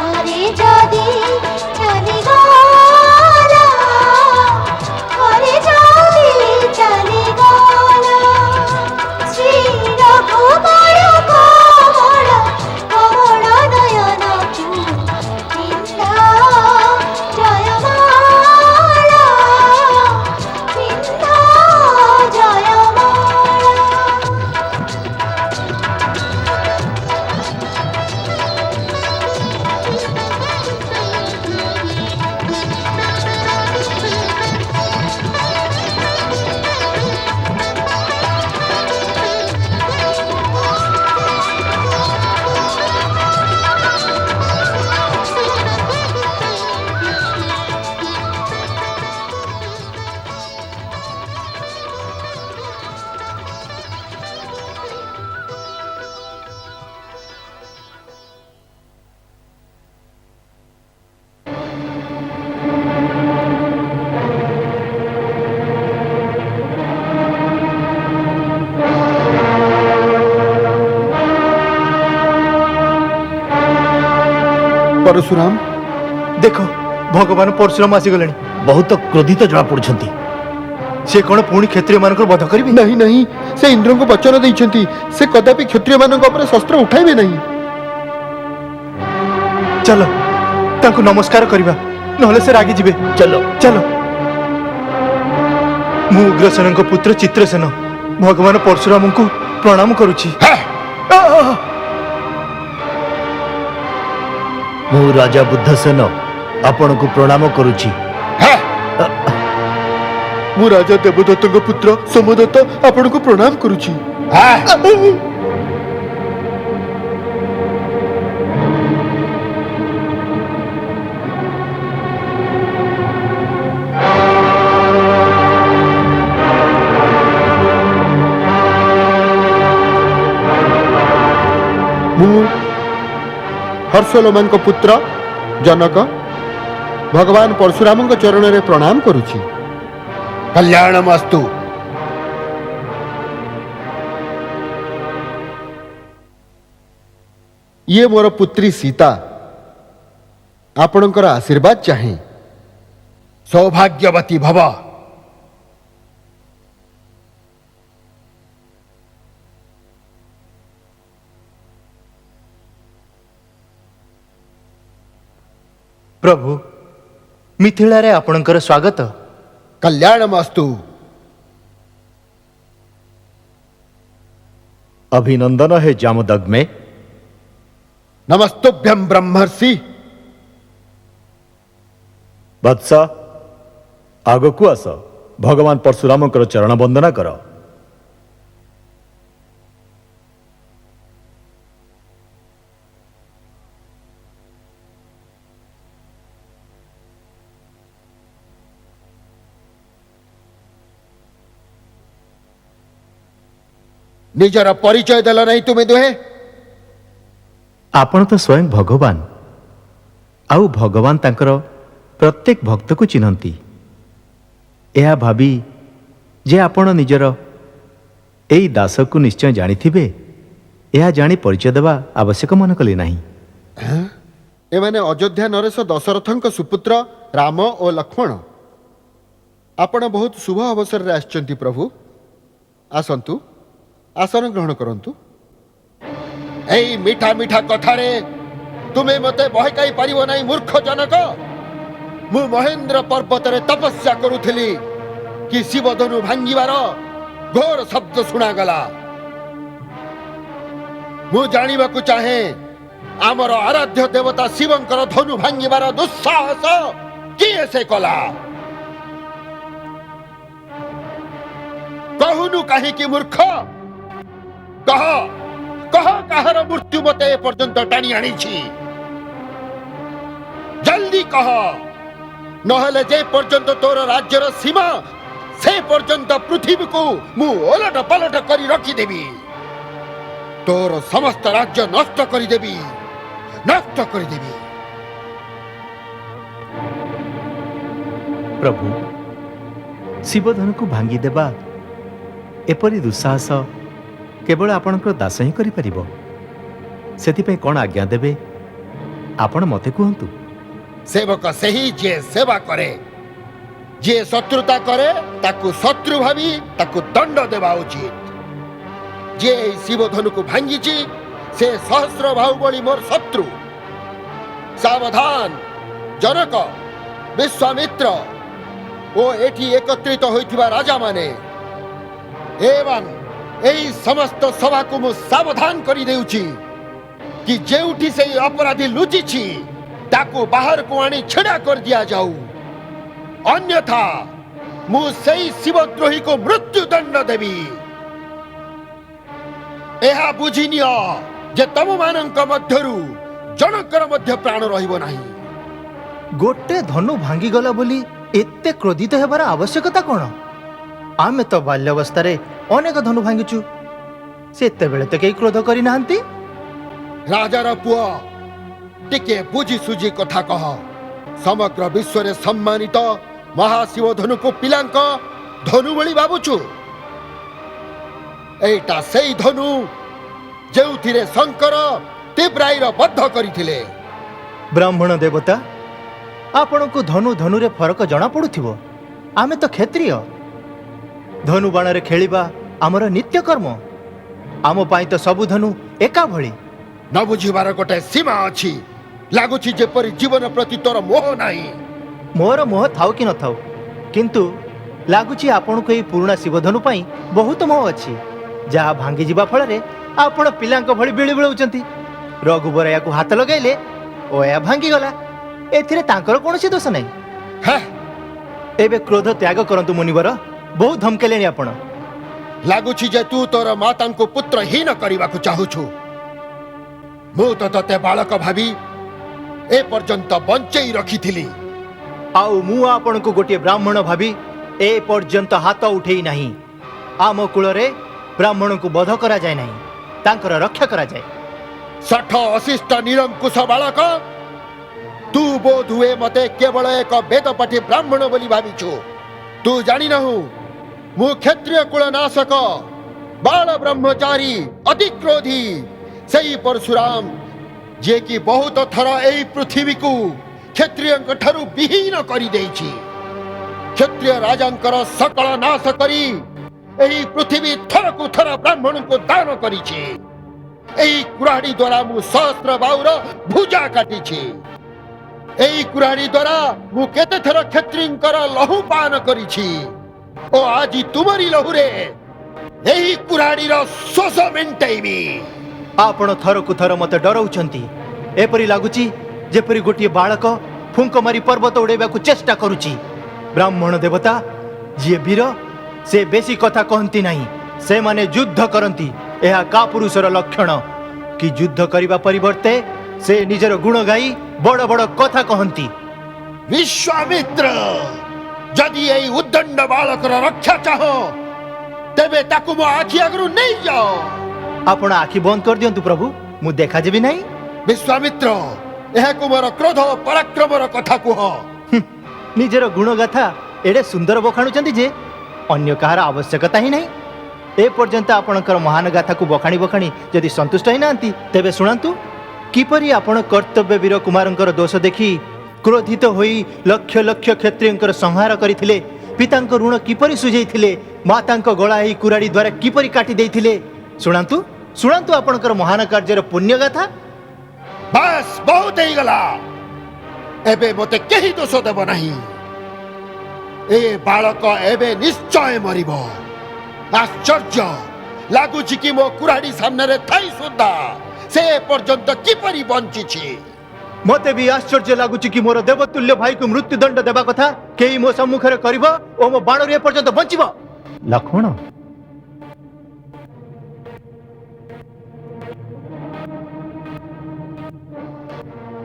अरे जादी चली गाला अरे जादी चली गाला श्री रघुवर कमल कमल नयन जयमाला जयमाला परशुराम ଦେଖ ଭଗବାନ ପରଶୁରାମ ଆସିଗଲେଣି। ବହୁତ କ୍ରୋଧିତ ଜଣାପଡ଼ୁଛନ୍ତି। ସେ କ'ଣ ପୁଣି କ୍ଷତ୍ରିୟମାନଙ୍କର ବଧ କରିବେ? ନାହିଁ ନାହିଁ, ସେ ଇନ୍ଦ୍ରଙ୍କୁ ବଚନ ଦେଇଛନ୍ତି ସେ କଦାପି କ୍ଷତ୍ରିୟମାନଙ୍କ ଉପରେ ଶସ୍ତ୍ର ଉଠାଇବେ ନାହିଁ। ଚାଲ ତାଙ୍କୁ ନମସ୍କାର କରିବା, ନହେଲେ ସେ ରାଗିଯିବେ। ଚାଲ ଚାଲ। ମୁଁ ଉଗ୍ରସେନଙ୍କ ପୁତ୍ର ଚିତ୍ରସେନ ଭଗବାନ ପରଶୁରାମଙ୍କୁ ପ୍ରଣାମ କରୁଛି। ମୁଁ ରାଜା ବୁଦ୍ଧସେନ ଆପଣଙ୍କୁ ପ୍ରଣାମ କରୁଛି। ମୁଁ ରାଜା ଦେବଦତ୍ତଙ୍କ ପୁତ୍ର ସୋମଦତ୍ତ ଆପଣଙ୍କୁ ପ୍ରଣାମ କରୁଛି। ମୁଁ ହର୍ଷଲୋମାଙ୍କ ପୁତ୍ର ଜନକ ଭଗବାନ ପରଶୁରାମଙ୍କ ଚରଣରେ ପ୍ରଣାମ କରୁଛି। କଲ୍ୟାଣମସ୍ତୁ। ଇଏ ମୋର ପୁତ୍ରୀ ସୀତା, ଆପଣଙ୍କର ଆଶୀର୍ବାଦ ଚାହେଁ। ସୌଭାଗ୍ୟବତୀ ଭବ। ପ୍ରଭୁ, ମିଥିଳାରେ ଆପଣଙ୍କର ସ୍ୱାଗତ। କଲ୍ୟାଣମସ୍ତୁ। ଅଭିନନ୍ଦନ ହେ ଜାମଦଗ୍ମେ। ନମସ୍ତୁଭ୍ୟଂ ବ୍ରହ୍ମର୍ଷି। ବତ୍ସ, ଆଗକୁ ଆସ, ଭଗବାନ ପରଶୁରାମଙ୍କର ଚରଣ ବନ୍ଦନା କର। ନିଜର ପରିଚୟ ଦେଲ ନାହିଁ ତୁମେ ଦୁହେଁ? ଆପଣ ତ ସ୍ୱୟଂ ଭଗବାନ, ଆଉ ଭଗବାନ ତାଙ୍କର ପ୍ରତ୍ୟେକ ଭକ୍ତକୁ ଚିହ୍ନନ୍ତି। ଏହା ଭାବି ଯେ ଆପଣ ନିଜର ଏଇ ଦାସକୁ ନିଶ୍ଚୟ ଜାଣିଥିବେ, ଏହା ଜାଣି ପରିଚୟ ଦେବା ଆବଶ୍ୟକ ମନେ କଲେ ନାହିଁ। ଏମାନେ ଅଯୋଧ୍ୟା ନରେଶ ଦଶରଥଙ୍କ ସୁପୁତ୍ର ରାମ ଓ ଲକ୍ଷ୍ମଣ। ଆପଣ ବହୁତ ଶୁଭ ଅବସରରେ ଆସିଛନ୍ତି ପ୍ରଭୁ। ଆସନ୍ତୁ, ଆସନ ଗ୍ରହଣ କରନ୍ତୁ। ଏଇ ମିଠା ମିଠା କଥାରେ ତୁମେ ମୋତେ ବହକାଇ ପାରିବ ନାହିଁ ମୂର୍ଖ ଜନକ। ମୁଁ ମହେନ୍ଦ୍ର ପର୍ବତରେ ତପସ୍ୟା କରୁଥିଲି କି ଶିବଧନୁ ଭାଙ୍ଗିବାର घोर शब्द शुणागला मु जानिबाकु चाहे आमर आराध्य देवता शिवंकर धनु भांगिबार दुस्साहस किए से कला कहूनु काहीकि मूर्ख कह कह काहर मृत्यु मते ए पर्यंत टाणी आनिछि जल्दी कह नहले जे पर्यंत तोर राज्यर सीमा से पर्यंत पृथ्वी को मु ओलट पलट करी रखी देबी तोर समस्त राज्य नष्ट करी देबी नष्ट करी देबी। प्रभु शिवधनु को भांगी देबा एपरी दुस्साहस केवल आपणकर दास ही करि परिबो सेति कौन आज्ञा देबे आपण मते कहंतु। सेवक सही जे सेवा करे जे शत्रुता करे ताकू शत्रु भावी ताकू दंड देवा उचित जे शिवधनु को भांगी से सहस्र बाहुबली मोर शत्रु सावधान जनक विश्वामित्र ओ एठी एकत्रित होइथिबा राजा माने एवं एई समस्त सभा को मु सावधान करी देउची कि जेउठी से अपराधी लुचिछि ताकू बाहर को आनी छेड़ा कर दिया जाऊ अन्यथा मु सेई शिवद्रोही को मृत्यु दंड देवी एहा बुझिनियो जे तम मानक मध्यरु जनकर मध्य प्राण रहिबो नाही। गोटे धनु भांगी गला बोली एते क्रोधित हेबार आवश्यकता कोन आमे तो बाल्यावस्था अनेक धनु भांगिचु सेते बेले तो केही क्रोध करि नाहंती। राजार पुआ टिके बुझी सुझी कथा कह समग्र विश्व रे सम्मानित महाशिव धनु को पिलांक धनु बळी भाबुछु एटा सेई धनु जेउथिरे शंकर तीव्राईर बद्ध करिथिले। ब्राह्मण देवता आपण को धनु धनु रे फरक जना पडुथिबो आमे तो क्षत्रिय धनु बाण रे खेलिबा हमर नित्य कर्म आम पाई तो सबु धनु एका भଳି न बुझिबार गोटे सीमा अछि लागुछि जेपरि जीवन प्रति तोर मोह नाही। मोर मोह थाउ कि न थाउ किंतु लागुछि आपण को पुराना शिवधनु पाई बहुत मोह अछि जहा भांगी जिबा फल रे आपण पिलांक भଳି बिळी बिळौचंती रघुबर याकू हाथ लगाइले ओ या भांगी गला एथिरे तांकर कोनोसी दोष नाही। हे एबे क्रोध त्याग करंतु मुनिवर बहुत धमकेलेनी आपण लागुछि जे तू तोर मातांको पुत्रहीन करिबाकू चाहुछु मु तो तते बालक भाबी ए पर्यंत बंचई रखिथिली आउ मु आपण को गोटे ब्राह्मण भाबी ए पर्यंत हाथ उठेई नाही आम कुल रे ब्राह्मण को बध करा जाय नाही तांकर रक्षा करा जाय। सठ अशिष्ट निरंकुश बालक तू बोध हुए मते केवल एक वेदपाठी ब्राह्मण बोली भाविछु तू जानी नहु मु क्षत्रिय कुल नाशक बाल ब्रह्मचारी अति क्रोधी सही परशुराम जे कि बहुत थर एई पृथ्वी को क्षत्रियंक ठारू विहीन करी देइछि क्षत्रिय राजांकर सकल नाश करी एई पृथ्वी थर को थर ब्राह्मण को दान करिछि एई कुराड़ी द्वारा मु सहस्र बाहुर भुजा काटिछि एई कुराड़ी द्वारा मु केते थर क्षत्रियंकर लहु पान करिछि ओ आजि तुमरी लहुरे एई कुराड़ी रो शोष मेंटेइबी। आपण थर को थर मते डराउछंती एपरि लागुची जेपरि गोटे बालक फुंक मारी पर्वत उड़ेबा को चेष्टा करूची ब्राह्मण देवता जे वीर से बेसी कथा कहंती नाही से माने युद्ध करंती एहा का पुरुषर लक्षण कि युद्ध करिबा परिवर्ते से निजर गुण गाई बड़ बड़ कथा कहंती। विश्वामित्र जदि एई उद्दंड बालकर रक्षा चाहो तेबे ताकू मो आखि आगरु नै जाओ आपण आखि बंद कर दियंतु प्रभु मु देखा जेबी नाही। विश्वामित्र एहा को मोर क्रोध पराक्रमर कथा कुह निजर गुण गाथा एडे सुंदर बखाणुचंती जे अन्य कहार आवश्यकता ही नहीं ए पर्यंत आपणकर महान गाथा को बखाणी बखाणी यदि संतुष्ट ही नांती तेबे सुनांतु किपरि आपण कर्तव्य वीर कुमारंकर दोष देखि क्रोधित होई लक्ष लक्ष क्षत्रियंकर संहार करिथिले पितांक ऋण किपरि सुझेइथिले मातांक गळा ही कुराड़ी द्वारा किपरि काटी देइथिले सुनांतु सुनांतु आपणकर महान कार्यर पुण्य गाथा। बस बहुत ही गला एबे मते केही दोष देब नाही ए बालक एबे निश्चय मरिबो आश्चर्य लगुच कि मो कुराड़ी सामने थाई सुद्धा से पर्यंत किपरि बंची मते भी आश्चर्य लगुच कि मोर देवतुल्य भाई को मृत्युदंड देवा कथा केही मो सम्मुखरे करिबो ओ मो बाणर ए पर्यंत बंचिबो। लक्ष्मण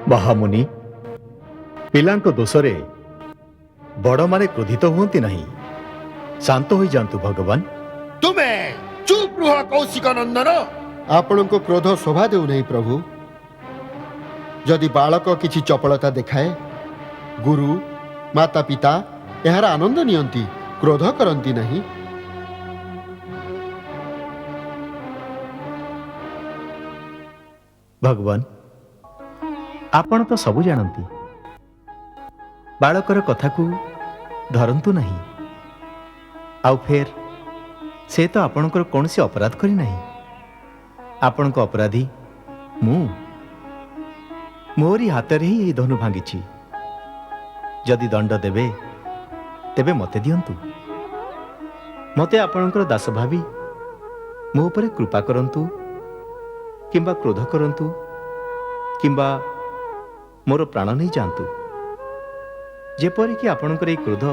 महामुनि पिलांको दोषरे बड़ माने क्रोधित हुअंती नहीं, शांत हो जातु भगवान। तुम्हें चुप रुह कौशिक नंदन। आपण को क्रोध शोभा देउ नहीं प्रभु। जदि बालक किछि चपलता देखाए गुरु माता पिता यार आनंद नियंती, क्रोध करंती नहीं। भगवान आपण तो सबु जानती, बालकर कथा को धरंतु नहीं। आउ फेर से तो आपणकर कौन से अपराध करी नहीं। आपण को अपराधी मु मोरी हाथ रे ही धनु भांगी। जदि दंड देवे तेबे मते दियंतु। मते आपणकर दास भावी मो उपरे कृपा करंतु किंबा क्रोध करंतु किंबा मोर प्राण नहीं जातु। जेपरि कि आपणकर ए क्रोध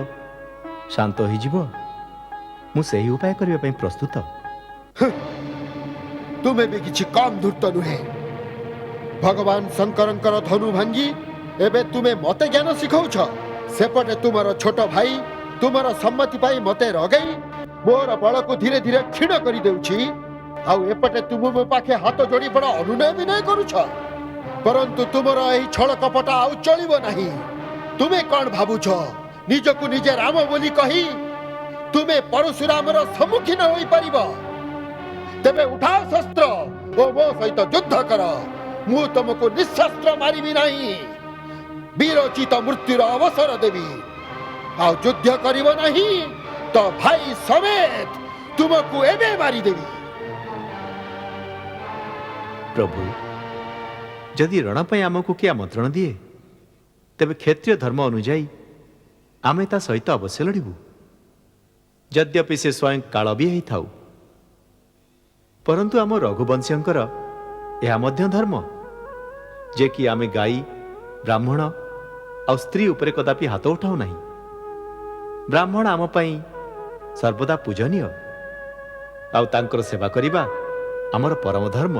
शांत हो जीवो, मु सही उपाय करबा पई प्रस्तुत। तुम्हें भी किछि कम धूर्त नुहे। भगवान शंकरंकर धनु भांगी एबे तुम्हें मते ज्ञान सिखौछ। सेपटे तुमर छोट भाई तुमर सम्मति पाई मते रगई मोर बल को धीरे धीरे क्षीण करी देउछि। आउ एपटे तुम मो पाखे हाथ जोड़ी बड़ अनुनय विनय करूछ। परंतु तुमर एही छल कपट आउ चलिबो नाही। तुम्हें कौन भाबुछ निजकु निजे राम बोली कही तुम्हें परशुरामर सम्मुखीन होई परिबो? तेबे उठाओ शस्त्र ओ मो सहित युद्ध कर। मु तुमको निशस्त्र मारिबी नहीं, वीरोचित मृत्युर अवसर देवी। आउ युद्ध करिबो नहीं तो भाई समेत तुमको एबे मारी देवी। प्रभु जदि रण पई आमको किया आमंत्रण दिए तेबे क्षेत्रीय धर्म अनुଯାୟୀ आमे ता सहित अवश्य लड़िबू। यद्यपि से स्वयं काल भी हेई थाउ, परंतु आम रघुवंशीयंकर यह मध्य धर्म जे कि आमे गाई ब्राह्मण आ स्त्री उपरे कदापि हाथ उठाऊ नहीं। ब्राह्मण आम पई सर्वदा पूजनीय आ तांकर सेवा करिबा आमर परम धर्म।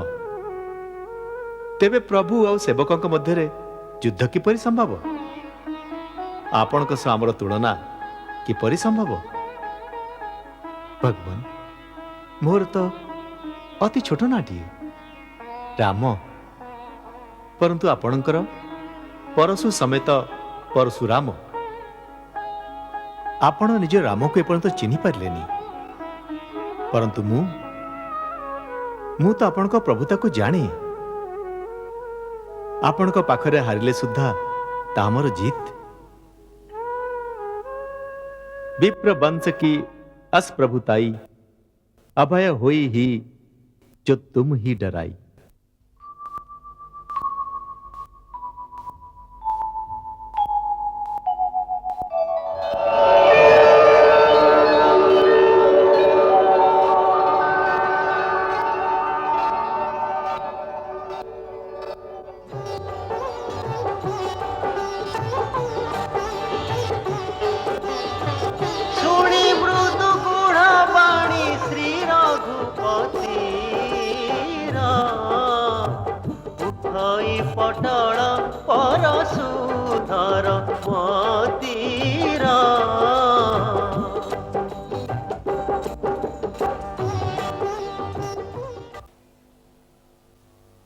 तेबे प्रभु आ सेवकंक मध्यरे युद्ध किपरि संभव? आपणक सह आमर तुलना किपरि संभव? भगवान मोर तो अति छोट नाटिए राम, परंतु आपणकर परशु समेत परशुराम। आपण निज राम को एपर्यंत चिन्हि पारलेनी, परंतु मु तो आपणक प्रभुता को जाने। आपणक पाखरे हारिले सुद्धा तामर जीत। विप्र वंश की अस्प्रभुताई अभय होई ही जो तुम ही डराई। ଶୁଣି ମୃଦୁ ଗୁଢ଼ ବାଣୀ ଶ୍ରୀ ରଘୁପତିର ଉଠଇ ପଟଳ ପରଶୁଧର ମତିର।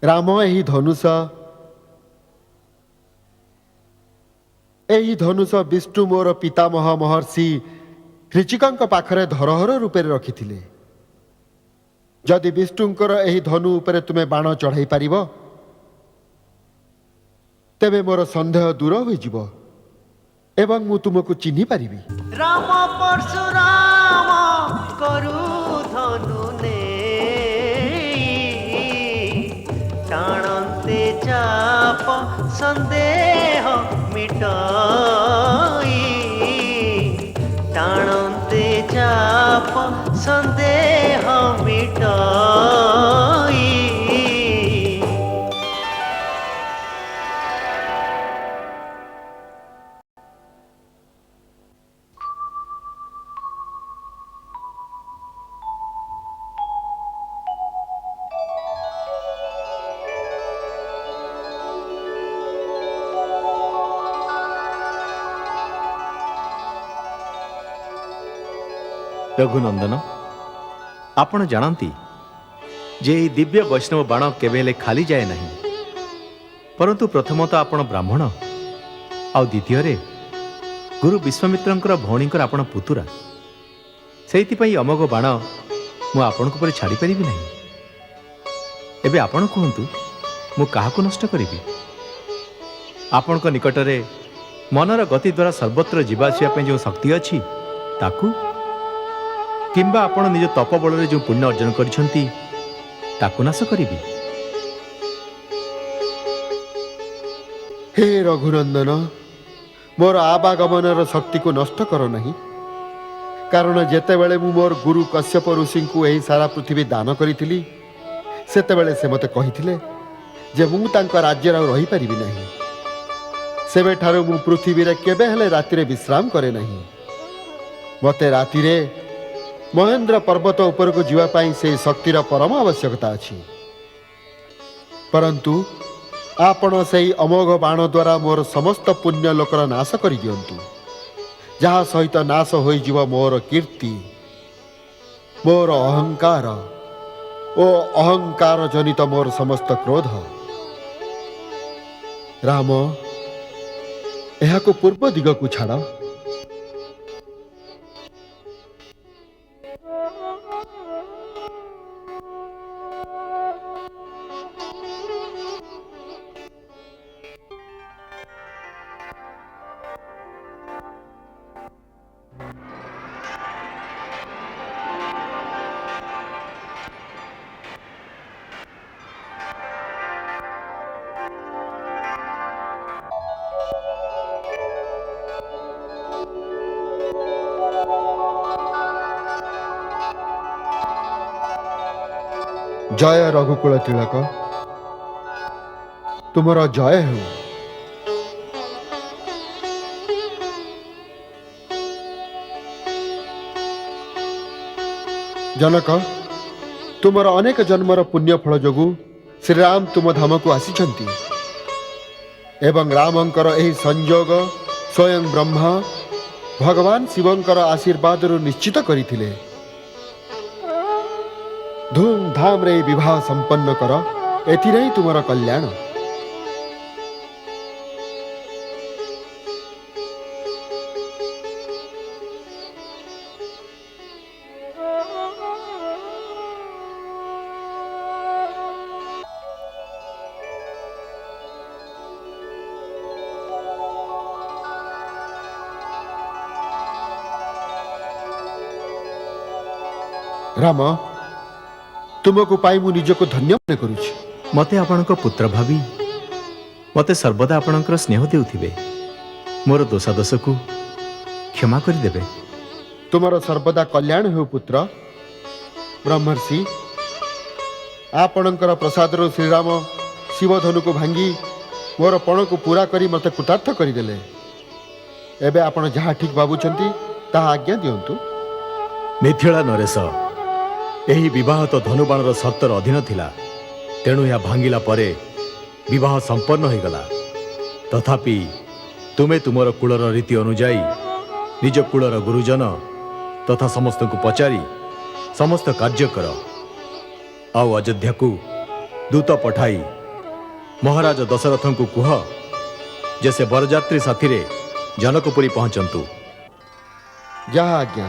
राम एही धनुष विष्णु मोर पितामह महर्षि ऋचिकंक पाखरे धरोहर रूपे रखिथिले। जदि विष्णुंकर एही धनु उपरे तुमे बाण चढ़ाई पारिबो तेबे मोर संदेह दूर होई जिवो एवं मु तुमको चिन्हि पारिबी। राम परशुराम करू धनु नेई टाणन्ते चाप संदेह मिटाई। टाणन्ते चाप संदेह ଗାଇ। ରଘୁନନ୍ଦନ, ଆପଣ ଜାଣନ୍ତି ଯେ ଏହି ଦିବ୍ୟ ବୈଷ୍ଣବ ବାଣ କେବେ ହେଲେ ଖାଲି ଯାଏ ନାହିଁ। ପରନ୍ତୁ ପ୍ରଥମତଃ ଆପଣ ବ୍ରାହ୍ମଣ, ଆଉ ଦ୍ୱିତୀୟରେ ଗୁରୁ ବିଶ୍ୱାମିତ୍ରଙ୍କର ଭଉଣୀଙ୍କର ଆପଣ ପୁତୁରା। ସେଇଥିପାଇଁ ଅମୋଘ ବାଣ ମୁଁ ଆପଣଙ୍କ ଉପରେ ଛାଡ଼ିପାରିବି ନାହିଁ। ଏବେ ଆପଣ କୁହନ୍ତୁ, ମୁଁ କାହାକୁ ନଷ୍ଟ କରିବି? ଆପଣଙ୍କ ନିକଟରେ ମନର ଗତି ଦ୍ୱାରା ସର୍ବତ୍ର ଯିବା ଆସିବା ପାଇଁ ଯେଉଁ ଶକ୍ତି ଅଛି ତାକୁ, କିମ୍ବା ଆପଣ ନିଜ ତପ ବଳରେ ଯେଉଁ ପୁଣ୍ୟ ଅର୍ଜନ କରିଛନ୍ତି ତାକୁ ନାଶ କରିବି? ହେ ରଘୁନନ୍ଦନ, ମୋର ଆବାଗମନର ଶକ୍ତିକୁ ନଷ୍ଟ କର ନାହିଁ। କାରଣ ଯେତେବେଳେ ମୁଁ ମୋର ଗୁରୁ କଶ୍ୟପ ଋଷିଙ୍କୁ ଏହି ସାରା ପୃଥିବୀ ଦାନ କରିଥିଲି, ସେତେବେଳେ ସେ ମୋତେ କହିଥିଲେ ଯେ ମୁଁ ତାଙ୍କ ରାଜ୍ୟରେ ଆଉ ରହିପାରିବି ନାହିଁ। ସେବେଠାରୁ ମୁଁ ପୃଥିବୀରେ କେବେ ହେଲେ ରାତିରେ ବିଶ୍ରାମ କରେ ନାହିଁ। ମୋତେ ରାତିରେ ମହେନ୍ଦ୍ର ପର୍ବତ ଉପରକୁ ଯିବା ପାଇଁ ସେହି ଶକ୍ତିର ପରମ ଆବଶ୍ୟକତା ଅଛି। ପରନ୍ତୁ ଆପଣ ସେହି ଅମୋଘ ବାଣ ଦ୍ୱାରା ମୋର ସମସ୍ତ ପୁଣ୍ୟ ଲୋକର ନାଶ କରିଦିଅନ୍ତୁ, ଯାହା ସହିତ ନାଶ ହୋଇଯିବ ମୋର କୀର୍ତ୍ତି, ମୋର ଅହଙ୍କାର ଓ ଅହଙ୍କାର ଜନିତ ମୋର ସମସ୍ତ କ୍ରୋଧ। ରାମ, ଏହାକୁ ପୂର୍ବ ଦିଗକୁ ଛାଡ଼। ଜୟ ରଘୁକୁଳ ତିଳକ, ତୁମର ଜୟ ହେଉ। ଜନକ, ତୁମର ଅନେକ ଜନ୍ମର ପୁଣ୍ୟ ଫଳ ଯୋଗୁଁ ଶ୍ରୀରାମ ତୁମ ଧାମକୁ ଆସିଛନ୍ତି ଏବଂ ରାମଙ୍କର ଏହି ସଂଯୋଗ ସ୍ୱୟଂ ବ୍ରହ୍ମା ଭଗବାନ ଶିବଙ୍କର ଆଶୀର୍ବାଦରୁ ନିଶ୍ଚିତ କରିଥିଲେ। ଧୁମଧାମରେ ଏହି ବିବାହ ସମ୍ପନ୍ନ କର, ଏଥିରେ ହିଁ ତୁମର କଲ୍ୟାଣ। ରାମ, ତୁମକୁ ପାଇ ମୁଁ ନିଜକୁ ଧନ୍ୟ ମନେ କରୁଛି। ମୋତେ ଆପଣଙ୍କ ପୁତ୍ର ଭାବି ମୋତେ ସର୍ବଦା ଆପଣଙ୍କର ସ୍ନେହ ଦେଉଥିବେ। ମୋର ଦୋଷାଦୋଷକୁ କ୍ଷମା କରିଦେବେ। ତୁମର ସର୍ବଦା କଲ୍ୟାଣ ହେଉ ପୁତ୍ର। ବ୍ରହ୍ମର୍ଷି, ଆପଣଙ୍କର ପ୍ରସାଦରୁ ଶ୍ରୀରାମ ଶିବଧନୁକୁ ଭାଙ୍ଗି ମୋର ପଣକୁ ପୂରା କରି ମୋତେ କୃତାର୍ଥ କରିଦେଲେ। ଏବେ ଆପଣ ଯାହା ଠିକ୍ ଭାବୁଛନ୍ତି ତାହା ଆଜ୍ଞା ଦିଅନ୍ତୁ। ମିଥିଳା ନରେଶ, ଏହି ବିବାହ ତ ଧନୁବାଣର ସର୍ତ୍ତର ଅଧୀନ ଥିଲା, ତେଣୁ ଏହା ଭାଙ୍ଗିଲା ପରେ ବିବାହ ସମ୍ପନ୍ନ ହୋଇଗଲା। ତଥାପି ତୁମେ ତୁମର କୁଳର ରୀତି ଅନୁଯାୟୀ ନିଜ କୁଳର ଗୁରୁଜନ ତଥା ସମସ୍ତଙ୍କୁ ପଚାରି ସମସ୍ତ କାର୍ଯ୍ୟ କର। ଆଉ ଅଯୋଧ୍ୟାକୁ ଦୂତ ପଠାଇ ମହାରାଜ ଦଶରଥଙ୍କୁ କୁହ ଯେ ସେ ବରଯାତ୍ରୀ ସାଥିରେ ଜନକପୁରୀ ପହଞ୍ଚନ୍ତୁ। ଯାହା ଆଜ୍ଞା।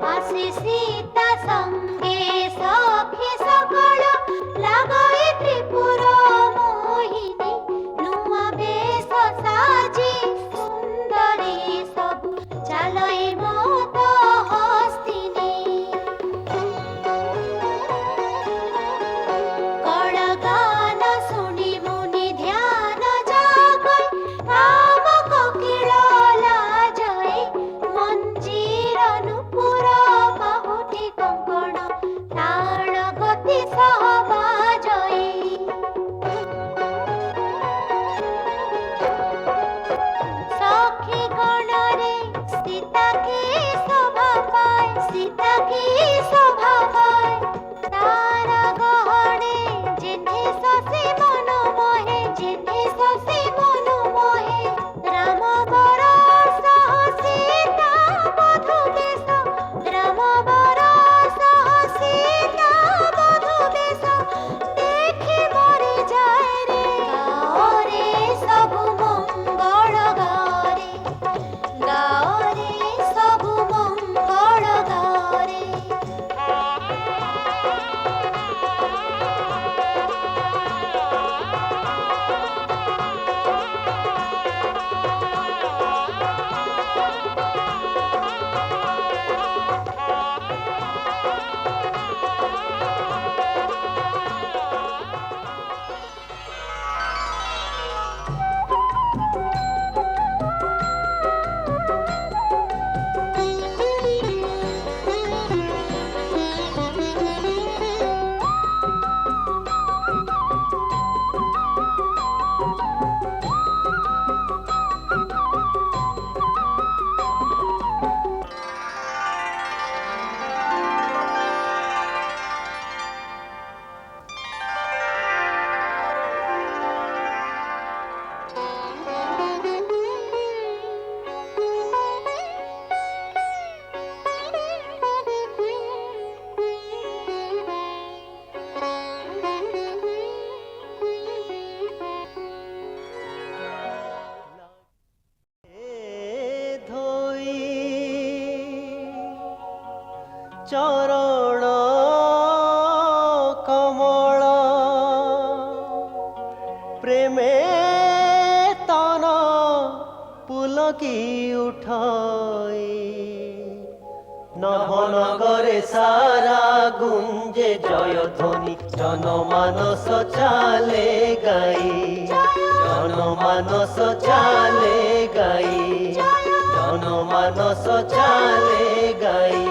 आशीष शशि मन मोहे जेते शशि मन मोहे राम बर सह सीता बधू बेश राम बर सह सीता बधू बेश देखि मरि जाए रे गाओ रे सबु मंगल गाओ रे सबु मंगल गाओ रे चरण कमल प्रेमे तन पुलकी उठाई नभनगरे सारा गुंजे जय ध्वनि जनमानस चाले गाई जनमानस चाले गाई जनमानस चाले गाई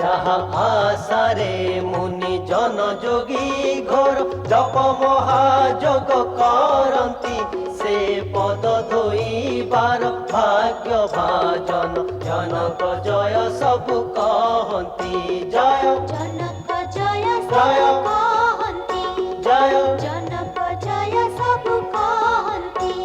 जहाँ आसारे मुनि जन जोगी घोर जप महाजोग करंती से पद धोइबार भाग्य भाजन जनक जय सबु कहंती जय जनक जय जय सब कहंती जय जनक जय सब कहंती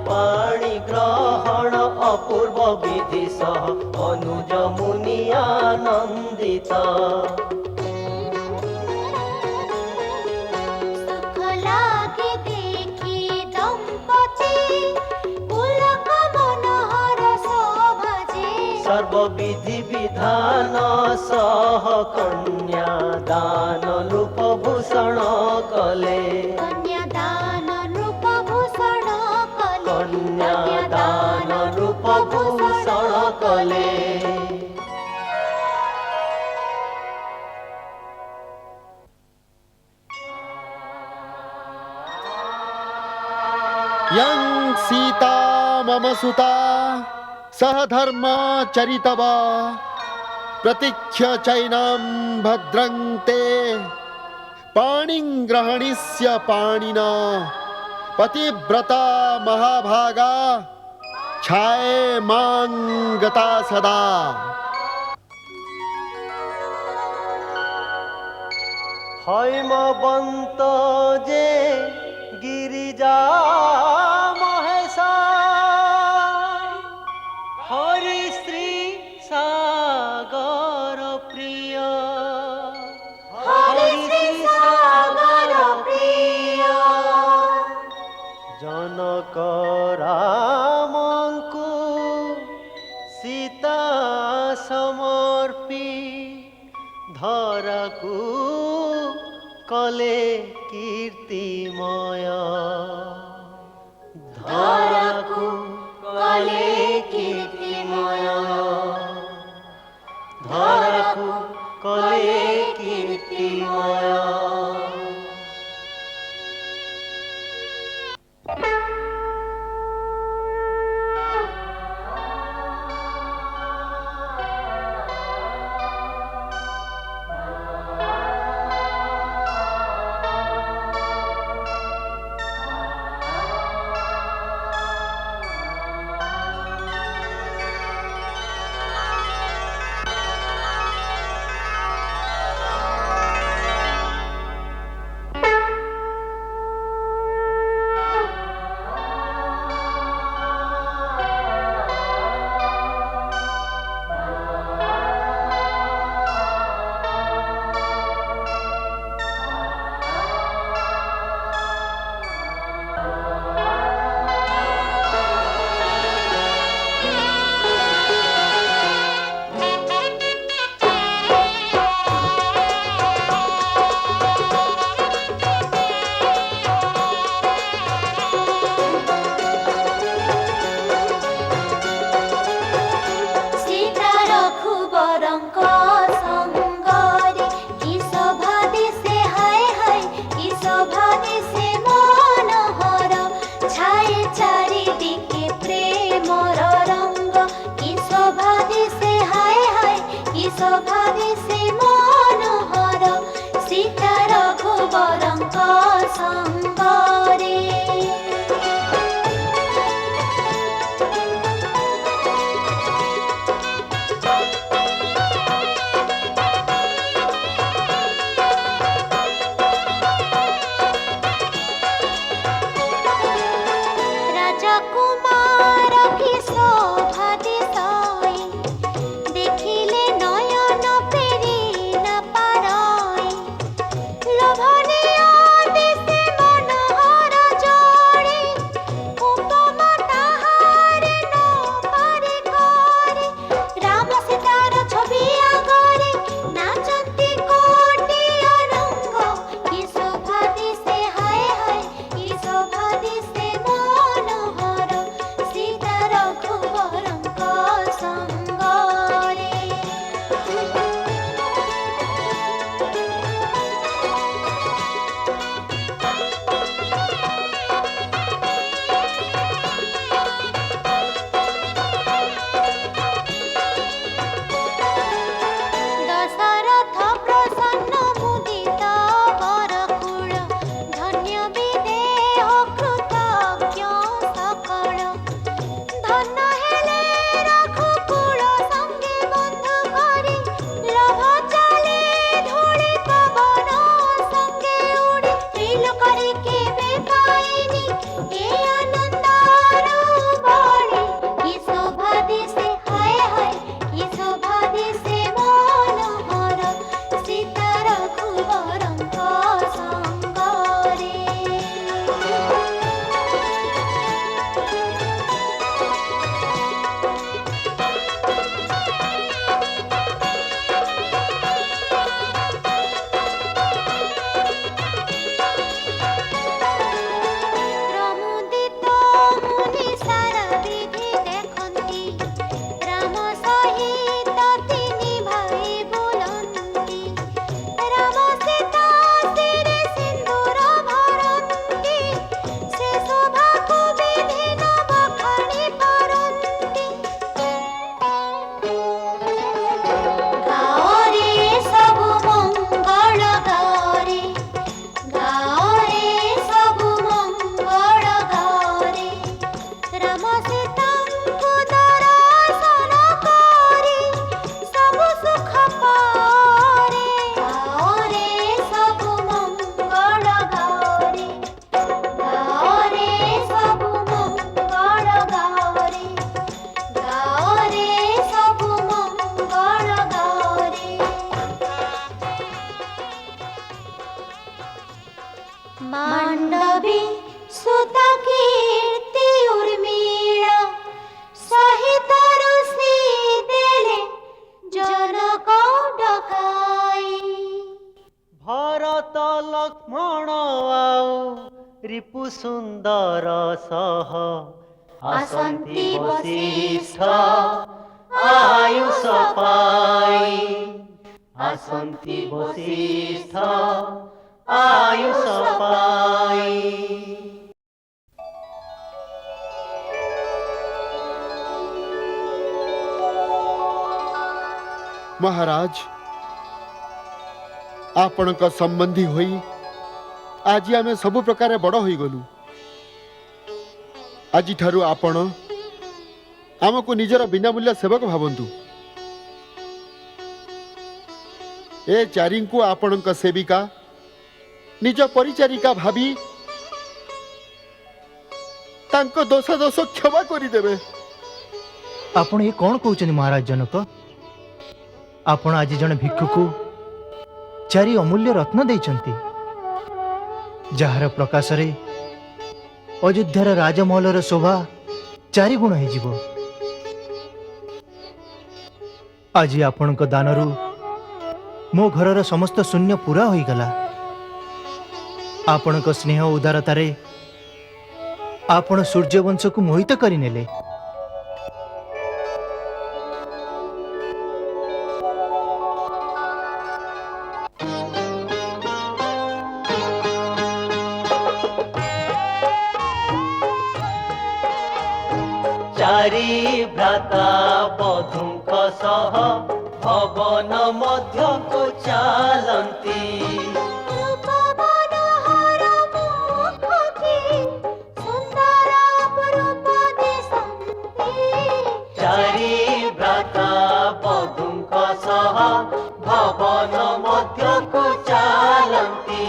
पाणी ग्रहण अपूर्व विधि सह अनुज मुनि आनंदित सुख लागे देखी दंपति पुलक मनोहर शोभाजे सर्व विधि विधान सह कन्या दान रूप भूषण कले कन्यादान रूप भूषण कले कन्यादान रूप भूषण कले यं सीता मम सुता सह धर्म चरितव प्रतीक्ष्य चैनं भद्रं ते पाणिं ग्रहणीस्य पाणिना पतिव्रता महाभागा छाए मांगता सदा। হৈমবন্ত যে গিরিজা মহেশা হরিশ্রী সাগর প্রিয় হরিশ্রী সাগর প্রিয় জনক রামଙ୍କୁ সীতা সমর্পি ধরাকু কলে কীর্তিময় ধরাকু কলে কীর্তিময় ধরাকু কলে কীর্তিময়। ସମସ୍ତେ ତାଙ୍କୁ ଦର୍ଶନ କରି ସବୁ ସୁଖ ପାରେ। ଗାଓରେ ସବୁ ମଙ୍ଗଳ ଗାଓରେ, ଗାଓରେ ସବୁ ମଙ୍ଗଳ ଗାଓରେ, ଗାଓରେ ସବୁ ମଙ୍ଗଳ ଗାଓରେ। ମାଣ୍ଡବୀ ସୁତା କୀର୍ତ୍ତି ଉର୍ମିଳା ସହିତ ଋଷି ଦେଲେ ଜନକ ଡକାଇ। ভরত লক্ষ্মণ আও রিপু সুন্দর সহ আসন্তি বশিষ্ঠ আয়ুষ পাই। আসন্তি বশিষ্ঠ আয়ুষ পাই। महाराज आपणक संबंधी होई आज आमे सबु प्रकार बड़ होई गलु। आज ठारू आपण आमको निजर बिना मूल्य सेवक भावंतु। ए चारी को आपणक सेविका निज परिचारिका भाभी तांको दोष दोष क्षमा करी देबे। आपण ये कौन कहउछन महाराज जनक? आपण आज जने भिक्षु को चारि अमूल्य रत्न देइछंती, जहार प्रकाश रे अयोध्यार राजमहलर शोभा चारि गुण हे जीवो। आज आपणक दानरु मो घरर समस्त शून्य पूरा होई गला। आपणक स्नेह उदारतारे आपण सूर्यवंश को मोहित करि नेले। চারি ভ্রাতা বধূଙ୍କ সহ ভবন ମଧ୍ୟକୁ ଚାଲନ୍ତି। ରୂପବନହର ମୁଖକି ସୁନ୍ଦର ଅପରୂପ ଦିଶନ୍ତି। ଚାରି ଭ୍ରାତା ବଧୂଙ୍କ ସହ ଭବନ ମଧ୍ୟକୁ ଚାଲନ୍ତି।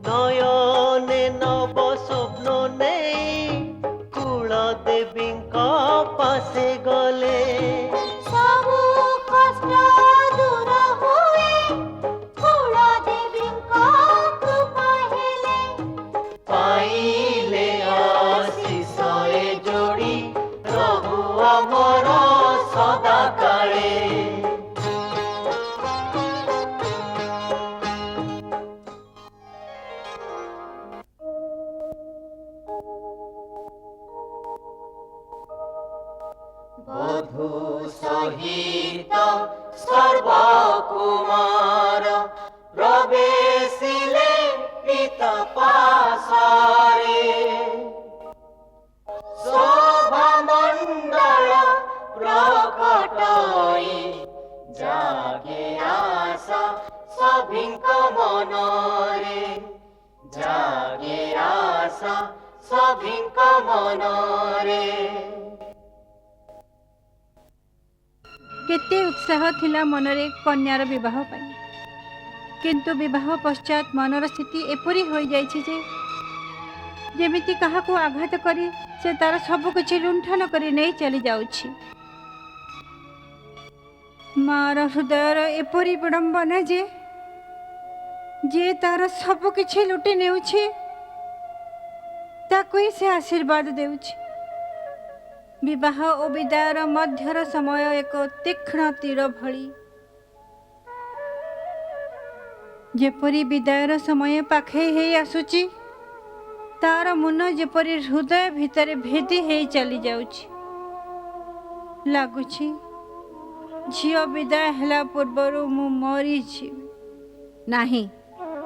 নয়নে নব স্বপ্ন নেই কুল দেবীଙ୍କ পাশে গলে। ସବୁ କଷ୍ଟ ଦୂର ହୁଏ କୁଳଦେବୀଙ୍କ କୃପା ହେଲେ। ପାଇଲେ ଆଶିଷ ଏ ଯୋଡ଼ି ରହୁ ଆମର ସଦା କାଳେ। বধূ সহিত সর্বকুমার প্রবেশিলে পিত পাশারে। শোভা মণ্ডল প্রকট হই জাগে আশা সভিঙ্ক মনরে। জাগে আশা সভিঙ্ক মনরে। केते उत्साह थिला मनरे कन्यार विवाह पाई, किंतु विवाह पश्चात मनर स्थिति एपरी हो जाइछि जे जेमिति काहाको आघात करी से तार सब किछि लुंठन करी नहीं चली जाउछि। मार हृदयर एपरी विडंबना जे तार सब किछि लुटि नेउछि ताको से आशीर्वाद देउछि। विवाह और विदायर मध्यर समय एक तीक्ष्ण तीर भली। जेपरी विदायर समय पाखे हे आसुची तार मन जेपरी हृदय भितर भेदी हे चली जाउची। लागुची झियो विदाय हला पूर्वरु मु मरी छी नाही,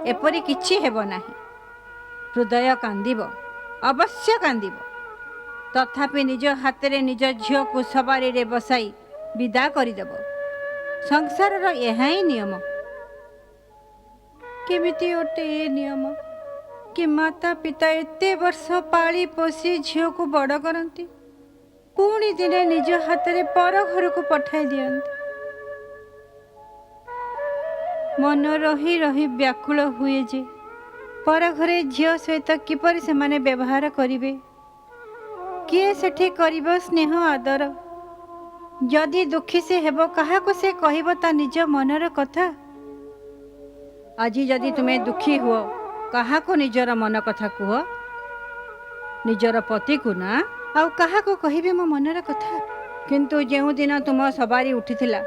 एपरी किछि हेबो नाही। हृदय कांदिबो, अवश्य कांदिबो, तथापि निज हाथ में निज झील को सवारी रे बसाई विदा करदेव। संसार यह ही नियम। केमिति ओटे ए नियम कि माता पिता एते वर्ष पाली पोषी झील को बड़ करती पुणी दिने निज हाथ में पर घर को पठाई दियंती। मन रही रही व्याकुल हुए जे पर घरे झील सहित किपर से माने व्यवहार करिवे, किए सेठी करिबो स्नेह आदर, जदि दुखी से हेबो काहाको से कहिबो ता निज मनर कथा। आज जदि तुम्हें दुखी हुओ काहाको निजर मन कथा कुह, निजर पति को ना आउ काहाको कहिबे मो मनर कथा। किंतु जेउ दिन तुम सवारी उठिथिला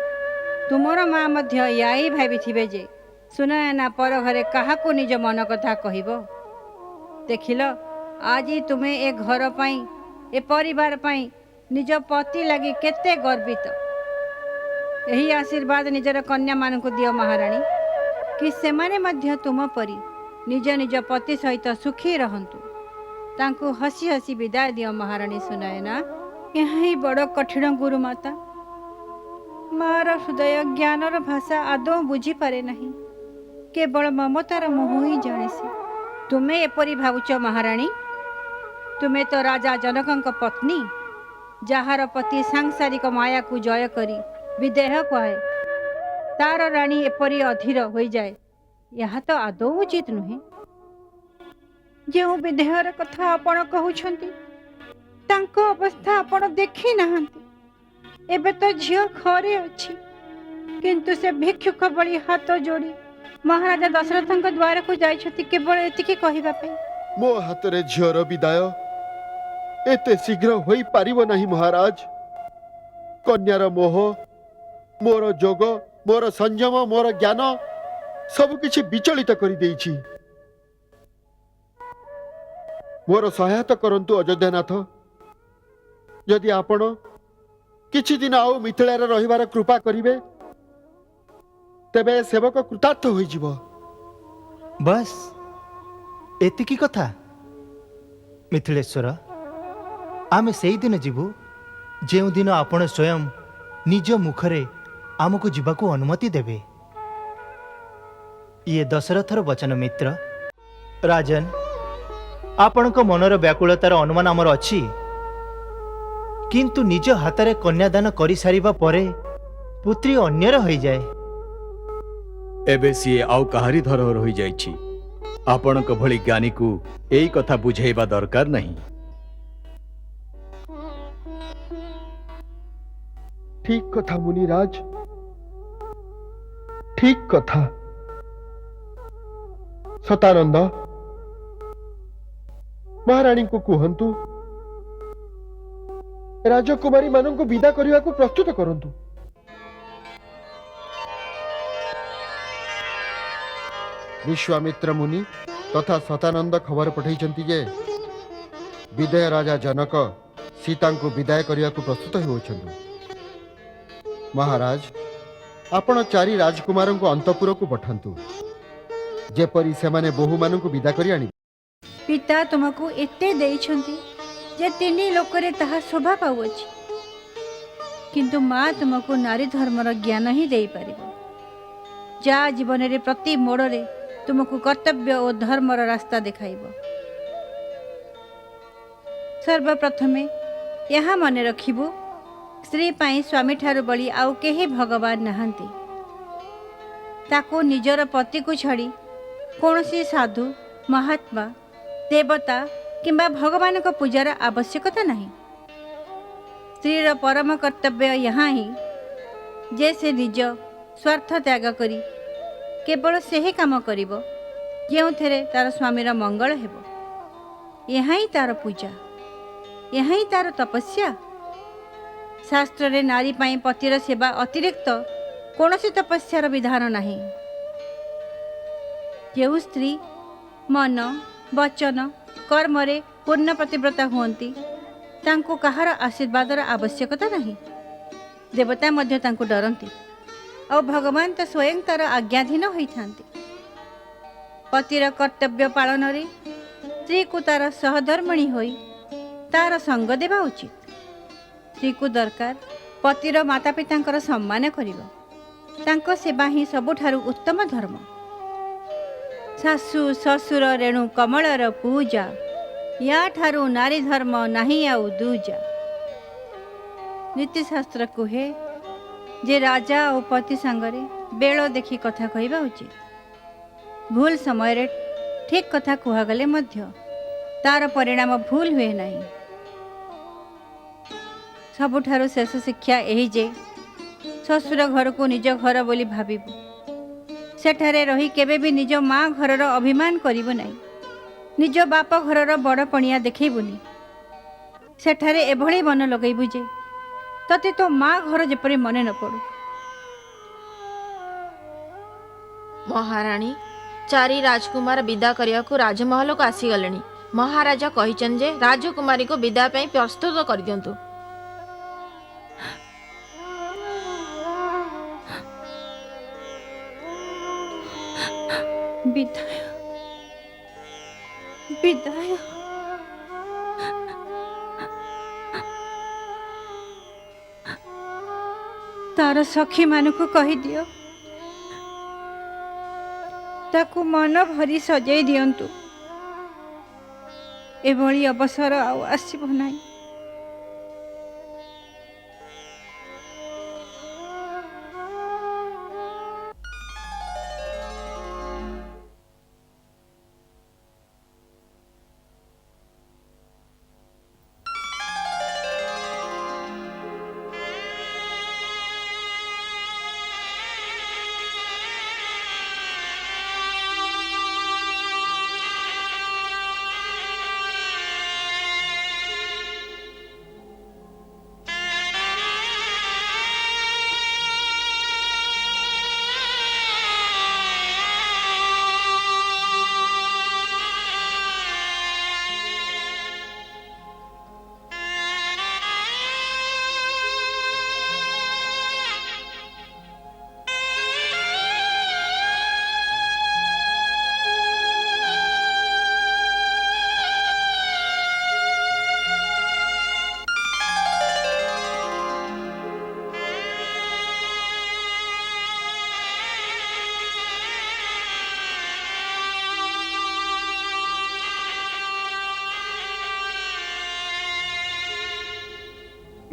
तुमर माँ मध्य याई भाविथिबे जे सुनय ना पर घरे काहाको निज मन कथा कहिबो। देखिल आज तुम्हें ए घर पाई ए परिवार पाई निज पति लगी केते गर्वित। यही आशीर्वाद निजर कन्या मान को दियो महारानी कि सेमाने मध्य तुम परी निज निज पति सहित सुखी रहंतु। तांको हसी हसी विदाय दियो महारानी सुनयना। यही बड़ कठिन गुरु माता, मार हृदय ज्ञानर भाषा आदौ बुझी पारे नहीं, केवल ममतार मोह ही जाने। तुम्हें एपरी भावुच महारानी, तुम्हें तो राजा जनकंक पत्नी, जार पति सांसारिक माया को जय करी विदेह कहे तार राणी एपरी अधीर हो जाए, यह तो आदौ उचित नुहे। जो विदेहर कथा आपण कहउछंती तांको अवस्था आपण देखी नाहंती। एबे तो झियो घरे अछि किंतु से भिक्षुक बड़ी हाथ जोड़ी महाराजा दशरथंक द्वार को जाइछति केवल एतिकी कहिबा पे। मो हाथ रे झियर विदाय एते शीघ्र होई पारिबो नाही महाराज। कन्यार मोह, मोर जोग, मोर संयम, मोर ज्ञान सब किछि विचलित करि देइछि। मोर सहायता करंतु अयोध्यानाथ। यदि आपण किछि दिन आउ मिथिलार रहिबार कृपा करिवे तेबे सेवक कृतार्थ होई जिवो। बस एतिकी कथा। मिथिलेश्वर आमे सेई दिन जीवु जेउ दिन आपण स्वयं निज मुखरे आमको जीवाको अनुमति देबे। ये दशरथर वचन मित्र। राजन आपणक मनर व्याकुलतार अनुमान आमर अछि, किंतु निज हाथ में कन्यादान करि सारिबा परे पुत्री अन्यर होई जाए। एबे सीए आउ काहारी धरोहर होई जाइछि। आपणक भली ज्ञानी को एई कथा बुझाइबा दरकार नहीं। ठीक कथा मुनिराज, ठीक कथा। सतानंद महारानी को कहंतु राजकुमारी मानन को विदा करने को प्रस्तुत करंतु। विश्वामित्र मुनि तथा सतानंद खबर पठाइछंती जे विदेह राजा जनक सीता को विदाय करने को प्रस्तुत होउछंती। महाराज आपण चारि राजकुमार को अंतपुर को पठांतु जेपरी सेमाने बहु मान को विदा करी आनी। पिता तुमको एते देइछंती जे तिनी लोकरे ताहा शोभा पाउछि, किंतु माँ तुमको नारी धर्मर ज्ञान ही देई पारिबो। जा जीवन रे प्रति मोड़े तुमको कर्तव्य और धर्मर रास्ता देखाइबो। सर्वप्रथमे यहाँ मन रखिबो स्त्री पाई स्वामी ठारू बली आउ केही भगवान नहांती। ताको निजर पति को छाड़ी कौनसी साधु, महात्मा, देवता किंबा भगवान को पूजार आवश्यकता नहीं। स्त्रीर परम कर्तव्य यहाँ ही जे से निज स्वार्थ त्याग करी केवल सेही काम करिबो जेउथेरे तार स्वामीर मंगल हेबो। यहाँ ही तार पूजा, यहाँ ही तार तपस्या। शास्त्र रे नारी पाई पतिर सेवा अतिरिक्त कौनसी तपस्यार विधान नहीं। जेउ स्त्री मन, वचन, कर्म रे पूर्ण प्रतिव्रता हुअंती तांको कहार आशीर्वादर आवश्यकता नहीं। देवता मध्य तांको डरंती और भगवान तो स्वयं तार आज्ञाधीन होइथांती। पतिर कर्तव्य पालन रे स्त्री को तार सहधर्मिणी होई तार संग देवा उचित। स्त्री को दरकार पतिर माता पितांकर सम्मान करिबा। तांको सेवा ही सबुठारु उत्तम धर्म। ଶାଶୁ ଶ୍ୱଶୁର ରେଣୁ କମଳର ପୂଜା, ୟା ଠାରୁ ନାରୀ ଧର୍ମ ନାହିଁ ଆଉ ଦୂଜା। ନୀତିଶାସ୍ତ୍ର କୁହେ ଯେ ରାଜା ଓ ପତି ସାଙ୍ଗରେ ବେଳ ଦେଖି କଥା କହିବା ଉଚିତ। ଭୁଲ ସମୟରେ ଠିକ୍ କଥା କୁହାଗଲେ ମଧ୍ୟ ତାର ପରିଣାମ ଭୁଲ ହୁଏ ନାହିଁ। ସବୁଠାରୁ ଶେଷ ଶିକ୍ଷା ଏହି ଯେ ଶ୍ୱଶୁର ଘରକୁ ନିଜ ଘର ବୋଲି ଭାବିବୁ। ସେଠାରେ ରହି କେବେ ବି ନିଜ ମା ଘରର ଅଭିମାନ କରିବୁ ନାହିଁ। ନିଜ ବାପ ଘରର ବଡ଼ ପଣିଆ ଦେଖେଇବୁନି। ସେଠାରେ ଏଭଳି ମନ ଲଗେଇବୁ ଯେ ତତେ ତୋ ମା ଘର ଯେପରି ମନେ ନ ପଡ଼ୁ। ମହାରାଣୀ, 4 ରାଜକୁମାର ବିଦା କରିବାକୁ ରାଜମହଲକୁ ଆସିଗଲେଣି। ମହାରାଜା କହିଛନ୍ତି ଯେ ରାଜକୁମାରୀକୁ ବିଦା ପାଇଁ ପ୍ରସ୍ତୁତ କରିଦିଅନ୍ତୁ। ବିଦାୟ, ବିଦାୟ। ତାର ସଖୀମାନଙ୍କୁ କହିଦିଅ ତାକୁ ମନ ଭରି ସଜେଇ ଦିଅନ୍ତୁ। ଏଭଳି ଅବସର ଆଉ ଆସିବ ନାହିଁ।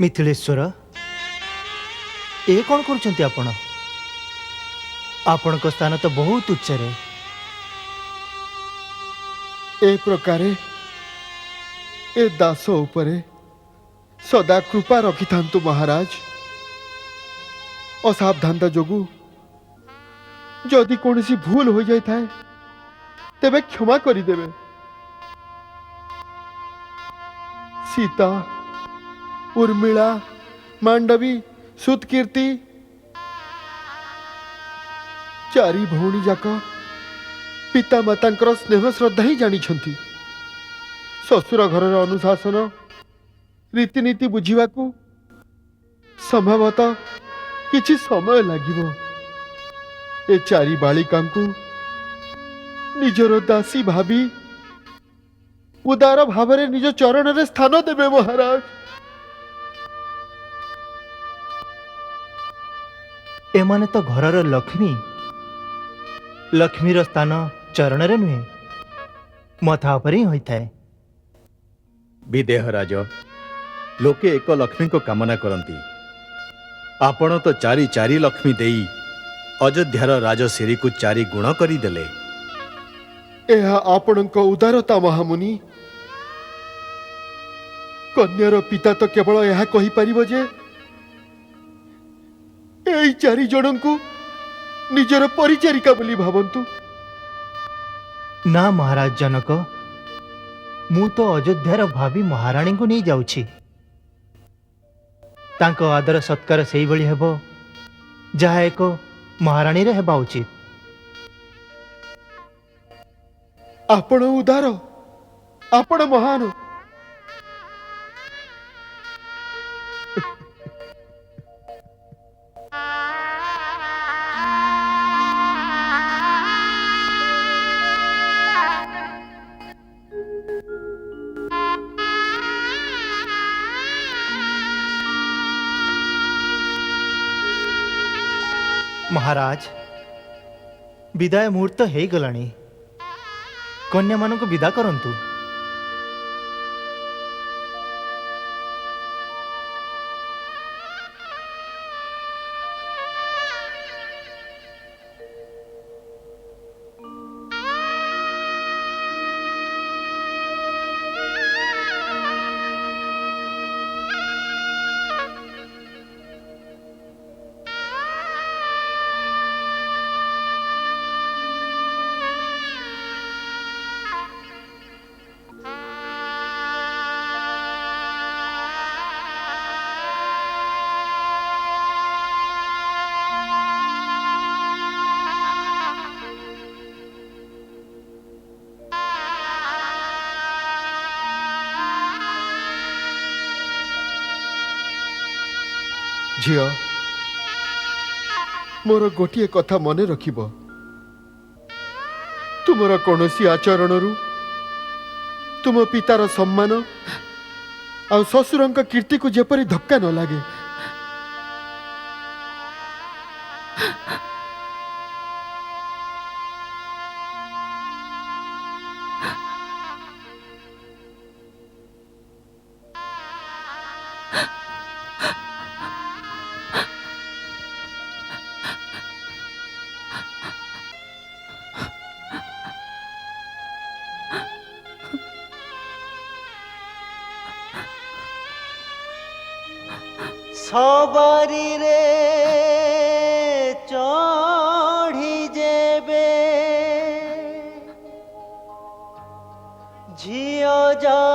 ମିଥିଳେଶ୍ୱର, ଏ କ'ଣ କରୁଛନ୍ତି ଆପଣ? ଆପଣଙ୍କ ସ୍ଥାନ ତ ବହୁତ ଉଚ୍ଚରେ। ଏ ପ୍ରକାରେ ଏ ଦାସ ଉପରେ ସଦା କୃପା ରଖିଥାନ୍ତୁ ମହାରାଜ। ଅସାବଧାନତା ଯୋଗୁଁ ଯଦି କୌଣସି ଭୁଲ ହୋଇଯାଇଥାଏ ତେବେ କ୍ଷମା କରିଦେବେ। ସୀତା, ଉର୍ମିଳା, ମାଣ୍ଡବୀ, ସୁତକୀର୍ତ୍ତି 4 ଭଉଣୀ ଯାକ ପିତାମାତାଙ୍କର ସ୍ନେହ ଶ୍ରଦ୍ଧା ହିଁ ଜାଣିଛନ୍ତି। ଶ୍ୱଶୁର ଘରର ଅନୁଶାସନ ରୀତିନୀତି ବୁଝିବାକୁ ସମ୍ଭବତଃ କିଛି ସମୟ ଲାଗିବ। ଏ 4 ବାଳିକାଙ୍କୁ ନିଜର ଦାସୀ ଭାବି ଉଦାର ଭାବରେ ନିଜ ଚରଣରେ ସ୍ଥାନ ଦେବେ ମହାରାଜ। ଏମାନେ ତ ଘରର ଲକ୍ଷ୍ମୀ। ଲକ୍ଷ୍ମୀର ସ୍ଥାନ ଚରଣରେ ନୁହେଁ, ମଥା ଉପରେ ହିଁ ହୋଇଥାଏ। ବିଦେହ ରାଜ, ଲୋକେ ଏକ ଲକ୍ଷ୍ମୀଙ୍କ କାମନା କରନ୍ତି। ଆପଣ ତ 4 ଲକ୍ଷ୍ମୀ ଦେଇ ଅଯୋଧ୍ୟାର ରାଜସିରୀକୁ 4 ଗୁଣ କରିଦେଲେ। ଏହା ଆପଣଙ୍କ ଉଦାରତା ମହାମୁନି। କନ୍ୟାର ପିତା ତ କେବଳ ଏହା କହିପାରିବ ଯେ ଏଇ 4 ଜଣଙ୍କୁ ନିଜର ପରିଚାରିକା ବୋଲି ଭାବନ୍ତୁ। ନା ମହାରାଜ ଜନକ, ମୁଁ ତ ଅଯୋଧ୍ୟାର ଭାବି ମହାରାଣୀଙ୍କୁ ନେଇ ଯାଉଛି। ତାଙ୍କ ଆଦର ସତ୍କାର ସେଇଭଳି ହେବ ଯାହା ଏକ ମହାରାଣୀର ହେବା ଉଚିତ। ଆପଣ ଉଦାର, ଆପଣ ମହାନ। ମହାରାଜ, ବିଦାୟ ମୁହୂର୍ତ୍ତ ହେଇଗଲାଣି। कन्या मानक विदा करंतु। झियो मोर गोटे कथा मन रखिब, तुमर कौनसी आचरण तुम पितार सम्मान आ ससुर कीर्ति को जेपरी धक्का न लगे। সবারি রে চড়ি যেবে ঝিও যায়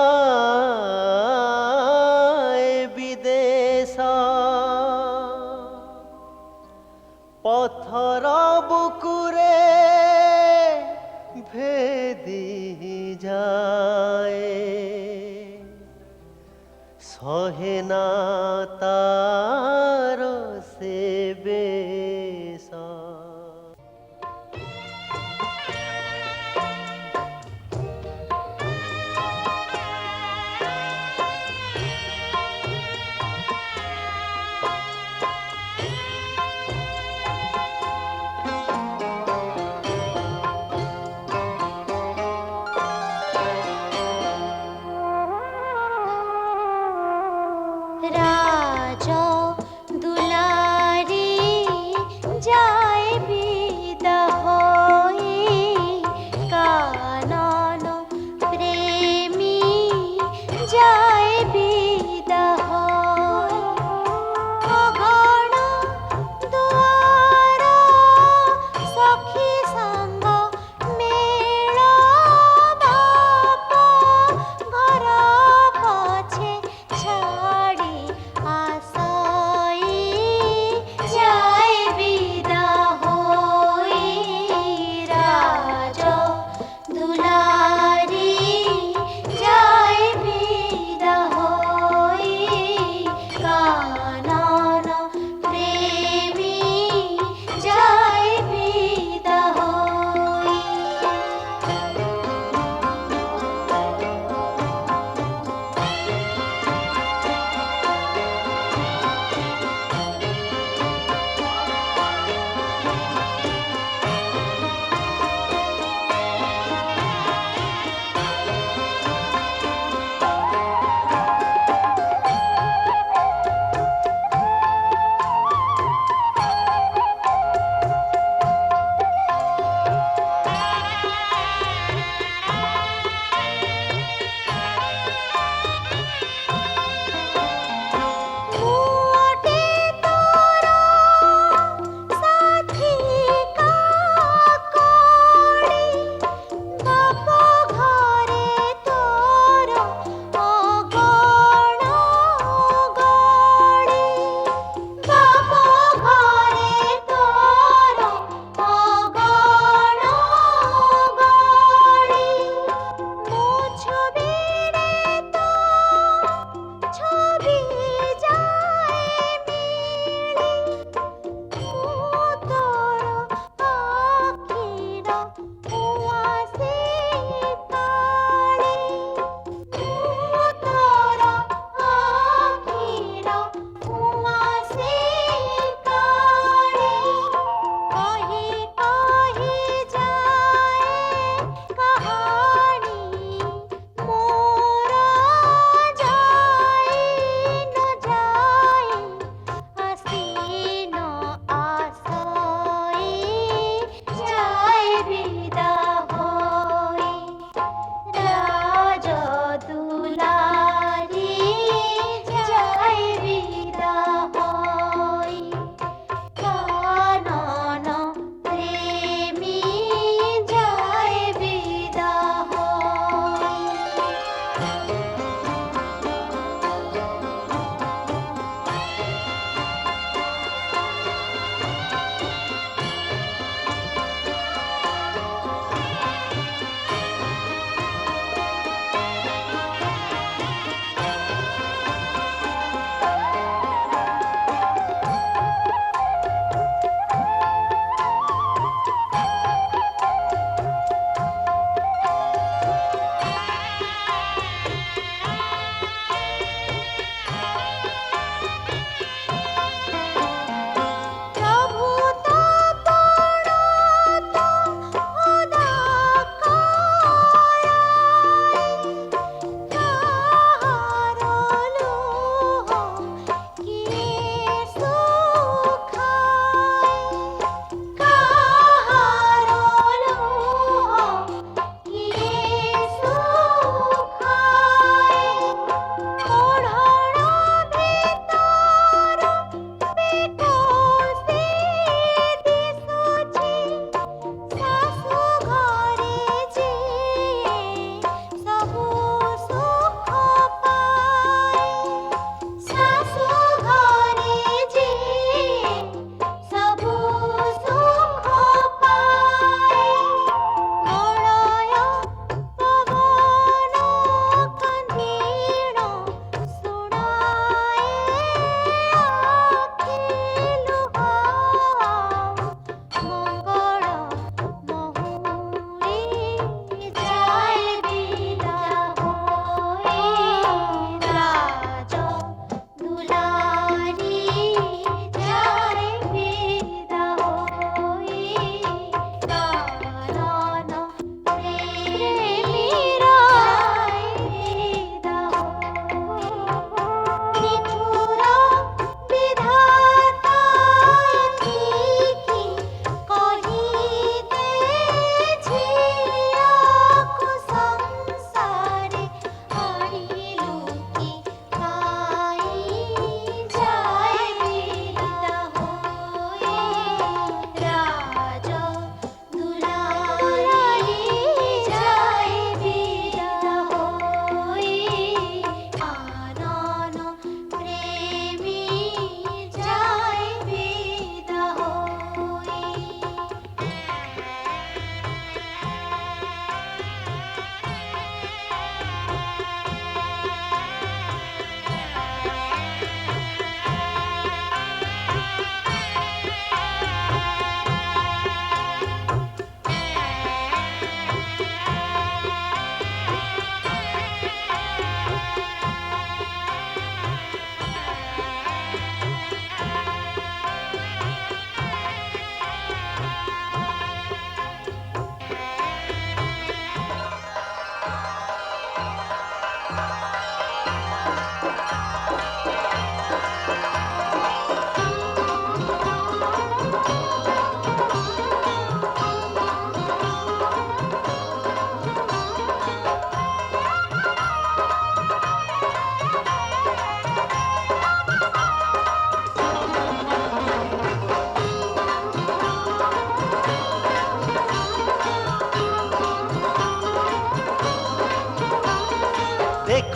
বিদেশ পথর বুকুরে ভেদি যায় সহে না তার সে বেশ।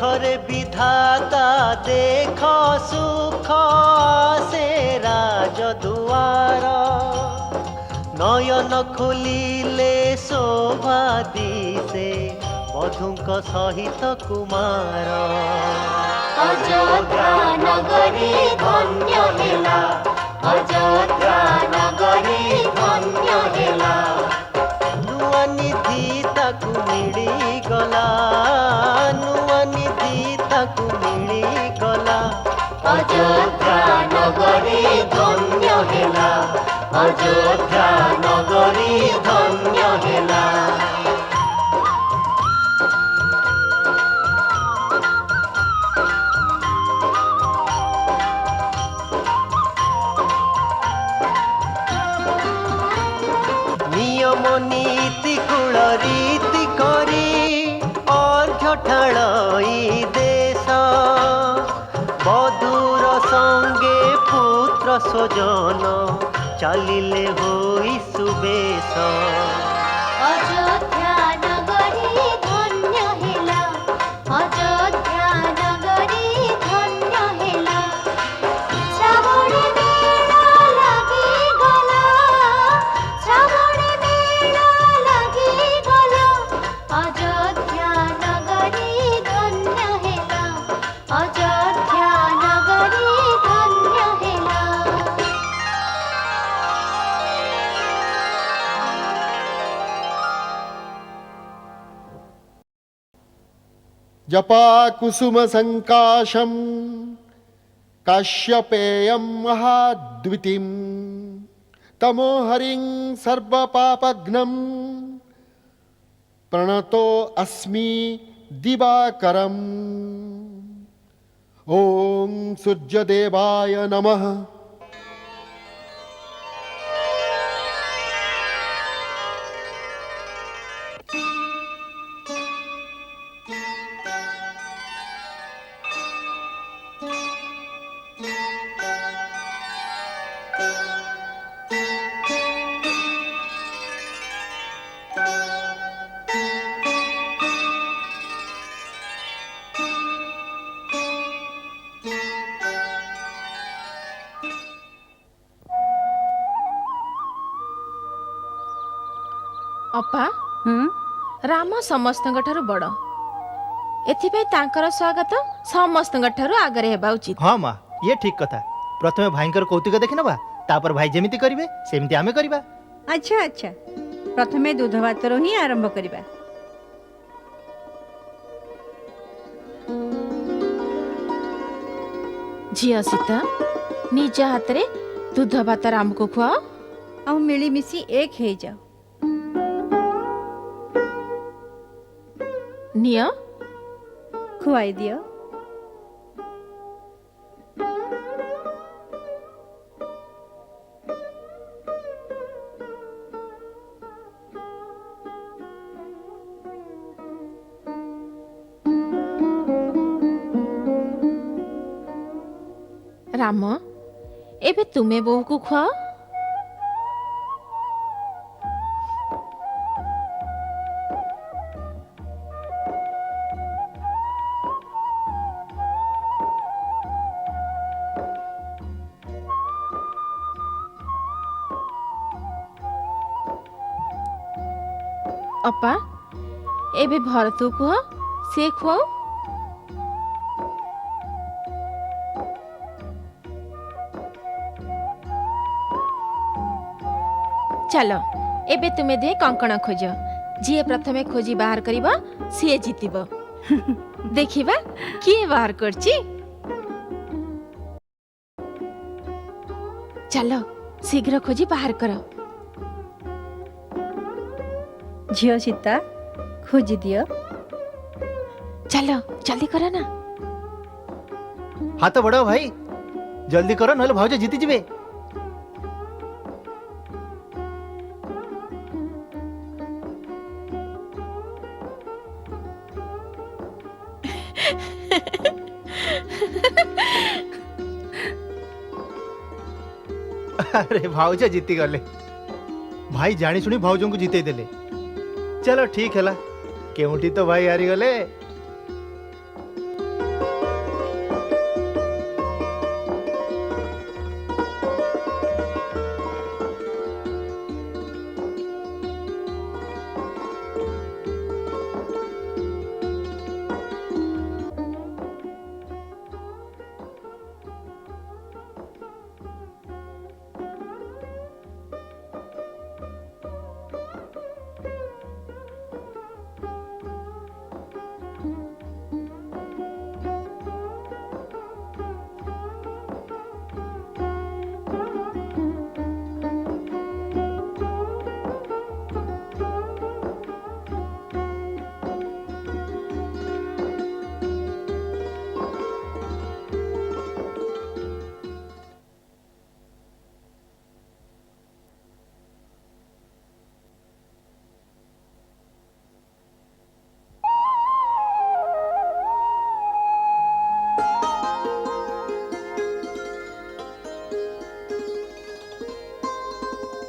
ଲେଖରେ ବିଧାତା ଦେଖ ସୁଖ ସେ ରାଜଦୁଆର ନୟନ ଖୋଲିଲେ ଶୋଭା ଦିଶେ ବଧୂଙ୍କ ସହିତ କୁମାର ଅଯୋଧ୍ୟା ନଗରୀ ଧନ୍ୟ ହେଲା ଅଯୋଧ୍ୟା ନଗରୀ ଧନ୍ୟ ହେଲା ନୂଆ ନିଧି ତାକୁ ମିଳିଗଲା ନୂଆ ନିଧି ତାକୁ ମିଳିଗଲା ଅଯୋଧ୍ୟା ନଗରୀ ଧନ୍ୟ ହେଲା ଅଯୋଧ୍ୟା ନଗରୀ ଧନ୍ୟ ହେଲା ନିୟମ ନୀତି କୁଳ ରୀତି କରି ଅର୍ଘ୍ୟ ଠାଳଇ ଦେଶ ବଧୂର ସଙ୍ଗେ ପୁତ୍ର ସ୍ୱଜନ ଚାଲିଲେ ହୋଇ ସୁବେଶ ଅଯୋଧ୍ୟା ନଗରୀ ଧନ୍ୟ ହେଲା ଅଯୋଧ୍ୟା ନଗରୀ ଧନ୍ୟ ହେଲା ଶ୍ରାବଣ ମେଳା ଲାଗିଗଲା ଶ୍ରାବଣ ମେଳା ଲାଗିଗଲା ଅଯୋଧ୍ୟା ନଗରୀ ଧନ୍ୟ ହେଲା ଅଯୋଧ୍ୟା ନଗରୀ ଧନ୍ୟ ହେଲା जपा कुसुम संकाशम काश्यपेयम महाद्वितीम तमोहरिं सर्वपापघ्नं प्रणतो अस्मि दिवाकरम् ओम सूर्यदेवाय नमः। ଅପା ହୁଁ ରାମ ସମସ୍ତଙ୍କ ଠାରୁ ବଡ଼ ଏଥିପାଇଁ ତାଙ୍କର ସ୍ୱାଗତ ସମସ୍ତଙ୍କ ଠାରୁ ଆଗରେ ହେବା ଉଚିତ। ହଁ ମା ଇଏ ଠିକ କଥା। ପ୍ରଥମେ ଭାଇଙ୍କର କୌତୁକ ଦେଖିନେବା ତାପରେ ଭାଇ ଯେମିତି କରିବେ ସେମିତି ଆମେ କରିବା। ଆଚ୍ଛା ଆଚ୍ଛା ପ୍ରଥମେ ଦୁଧ ଭାତରୁ ହିଁ ଆରମ୍ଭ କରିବା। ଝିଅ ସୀତା ନିଜ ହାତରେ ଦୁଧ ଭାତ ରାମକୁ ଖୁଆଅ। ଆଉ ମିଳିମିଶି ଏକ ହେଇଯାଅ। ନିଅ ଖୁଆଇ ଦିଅ। ରାମ ଏବେ ତୁମେ ବୋହୂକୁ ଖୁଆଅ। ଅପା ଏବେ ଭରତକୁ କୁହ ସେ ଖୁଆଉ। ଚାଲ ଏବେ ତୁମେ ଦେ କଙ୍କଣ ଖୋଜ। ଯିଏ ପ୍ରଥମେ ଖୋଜି ବାହାର କରିବ ସିଏ ଜିତିବ। ଦେଖିବା କିଏ ବାହାର କରିଛି। ଚାଲ ଶୀଘ୍ର ଖୋଜି ବାହାର କର। ଝିଅ ସୀତା ଖୋଜି ଦିଅ। ଚାଲ ଜଲ୍ଦି କର ନା। ହାତ ବଢାଅ ଭାଇ ଜଲ୍ଦି କର ନହେଲେ ଭାଉଜ ଜିତିଯିବେ। अरे भाउज जीती गले। भाई जानी सुनी भाउजों को जीते देले। चलो ठीक है केउठी तो भाई हारी गले।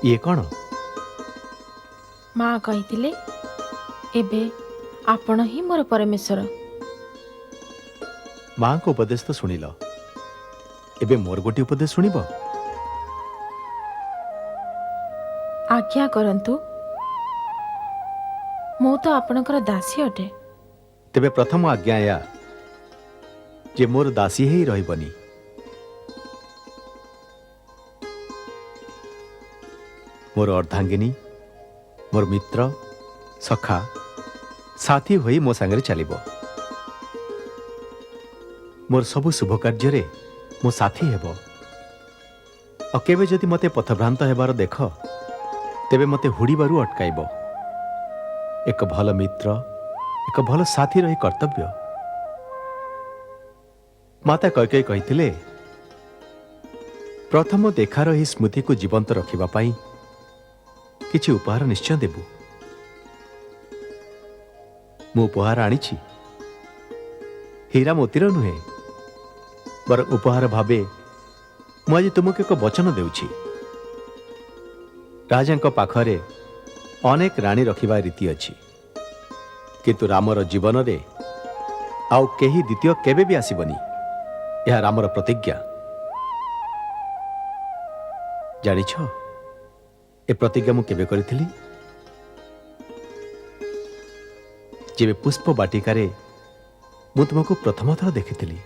ଇଏ କ'ଣ? ମା କହିଥିଲେ ଏବେ ଆପଣ ହିଁ ମୋର ପରମେଶ୍ୱର। ମାଙ୍କ ଉପଦେଶ ତ ଶୁଣିଲ, ଏବେ ମୋର ଗୋଟିଏ ଉପଦେଶ ଶୁଣିବ? ଆଜ୍ଞା କରନ୍ତୁ, ମୁଁ ତ ଆପଣଙ୍କର ଦାସୀ ଅଟେ। ତେବେ ପ୍ରଥମ ଆଜ୍ଞା ଏହା ଯେ ମୋର ଦାସୀ ହେଇ ରହିବନି। ମୋର ଅର୍ଦ୍ଧାଙ୍ଗିନୀ, ମୋର ମିତ୍ର, ସଖା, ସାଥୀ ହୋଇ ମୋ ସାଙ୍ଗରେ ଚାଲିବ। ମୋର ସବୁ ଶୁଭ କାର୍ଯ୍ୟରେ ମୋ ସାଥୀ ହେବ। ଆଉ କେବେ ଯଦି ମୋତେ ପଥଭ୍ରାନ୍ତ ହେବାର ଦେଖ, ତେବେ ମୋତେ ହୁଡ଼ିବାରୁ ଅଟକାଇବ। ଏକ ଭଲ ମିତ୍ର, ଏକ ଭଲ ସାଥୀର ଏହି କର୍ତ୍ତବ୍ୟ। ମାତା କୈକେୟୀ କହିଥିଲେ, ପ୍ରଥମ ଦେଖାର ଏହି ସ୍ମୃତିକୁ ଜୀବନ୍ତ ରଖିବା ପାଇଁ କିଛି ଉପହାର ନିଶ୍ଚୟ ଦେବୁ। ମୁଁ ଉପହାର ଆଣିଛି, ହୀରା ମୋତିର ନୁହେଁ, ବରଂ ଉପହାର ଭାବେ ମୁଁ ଆଜି ତୁମକୁ ଏକ ବଚନ ଦେଉଛି। ରାଜାଙ୍କ ପାଖରେ ଅନେକ ରାଣୀ ରଖିବା ରୀତି ଅଛି, କିନ୍ତୁ ରାମର ଜୀବନରେ ଆଉ କେହି ଦ୍ୱିତୀୟ କେବେ ବି ଆସିବନି। ଏହା ରାମର ପ୍ରତିଜ୍ଞା। ଜାଣିଛ ଏ ପ୍ରତିଜ୍ଞା ମୁଁ କେବେ କରିଥିଲି? ଯେବେ ପୁଷ୍ପ ବାଟିକାରେ ମୁଁ ତୁମକୁ ପ୍ରଥମ ଥର ଦେଖିଥିଲି,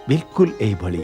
ବିଲକୁଲ ଏହିଭଳି।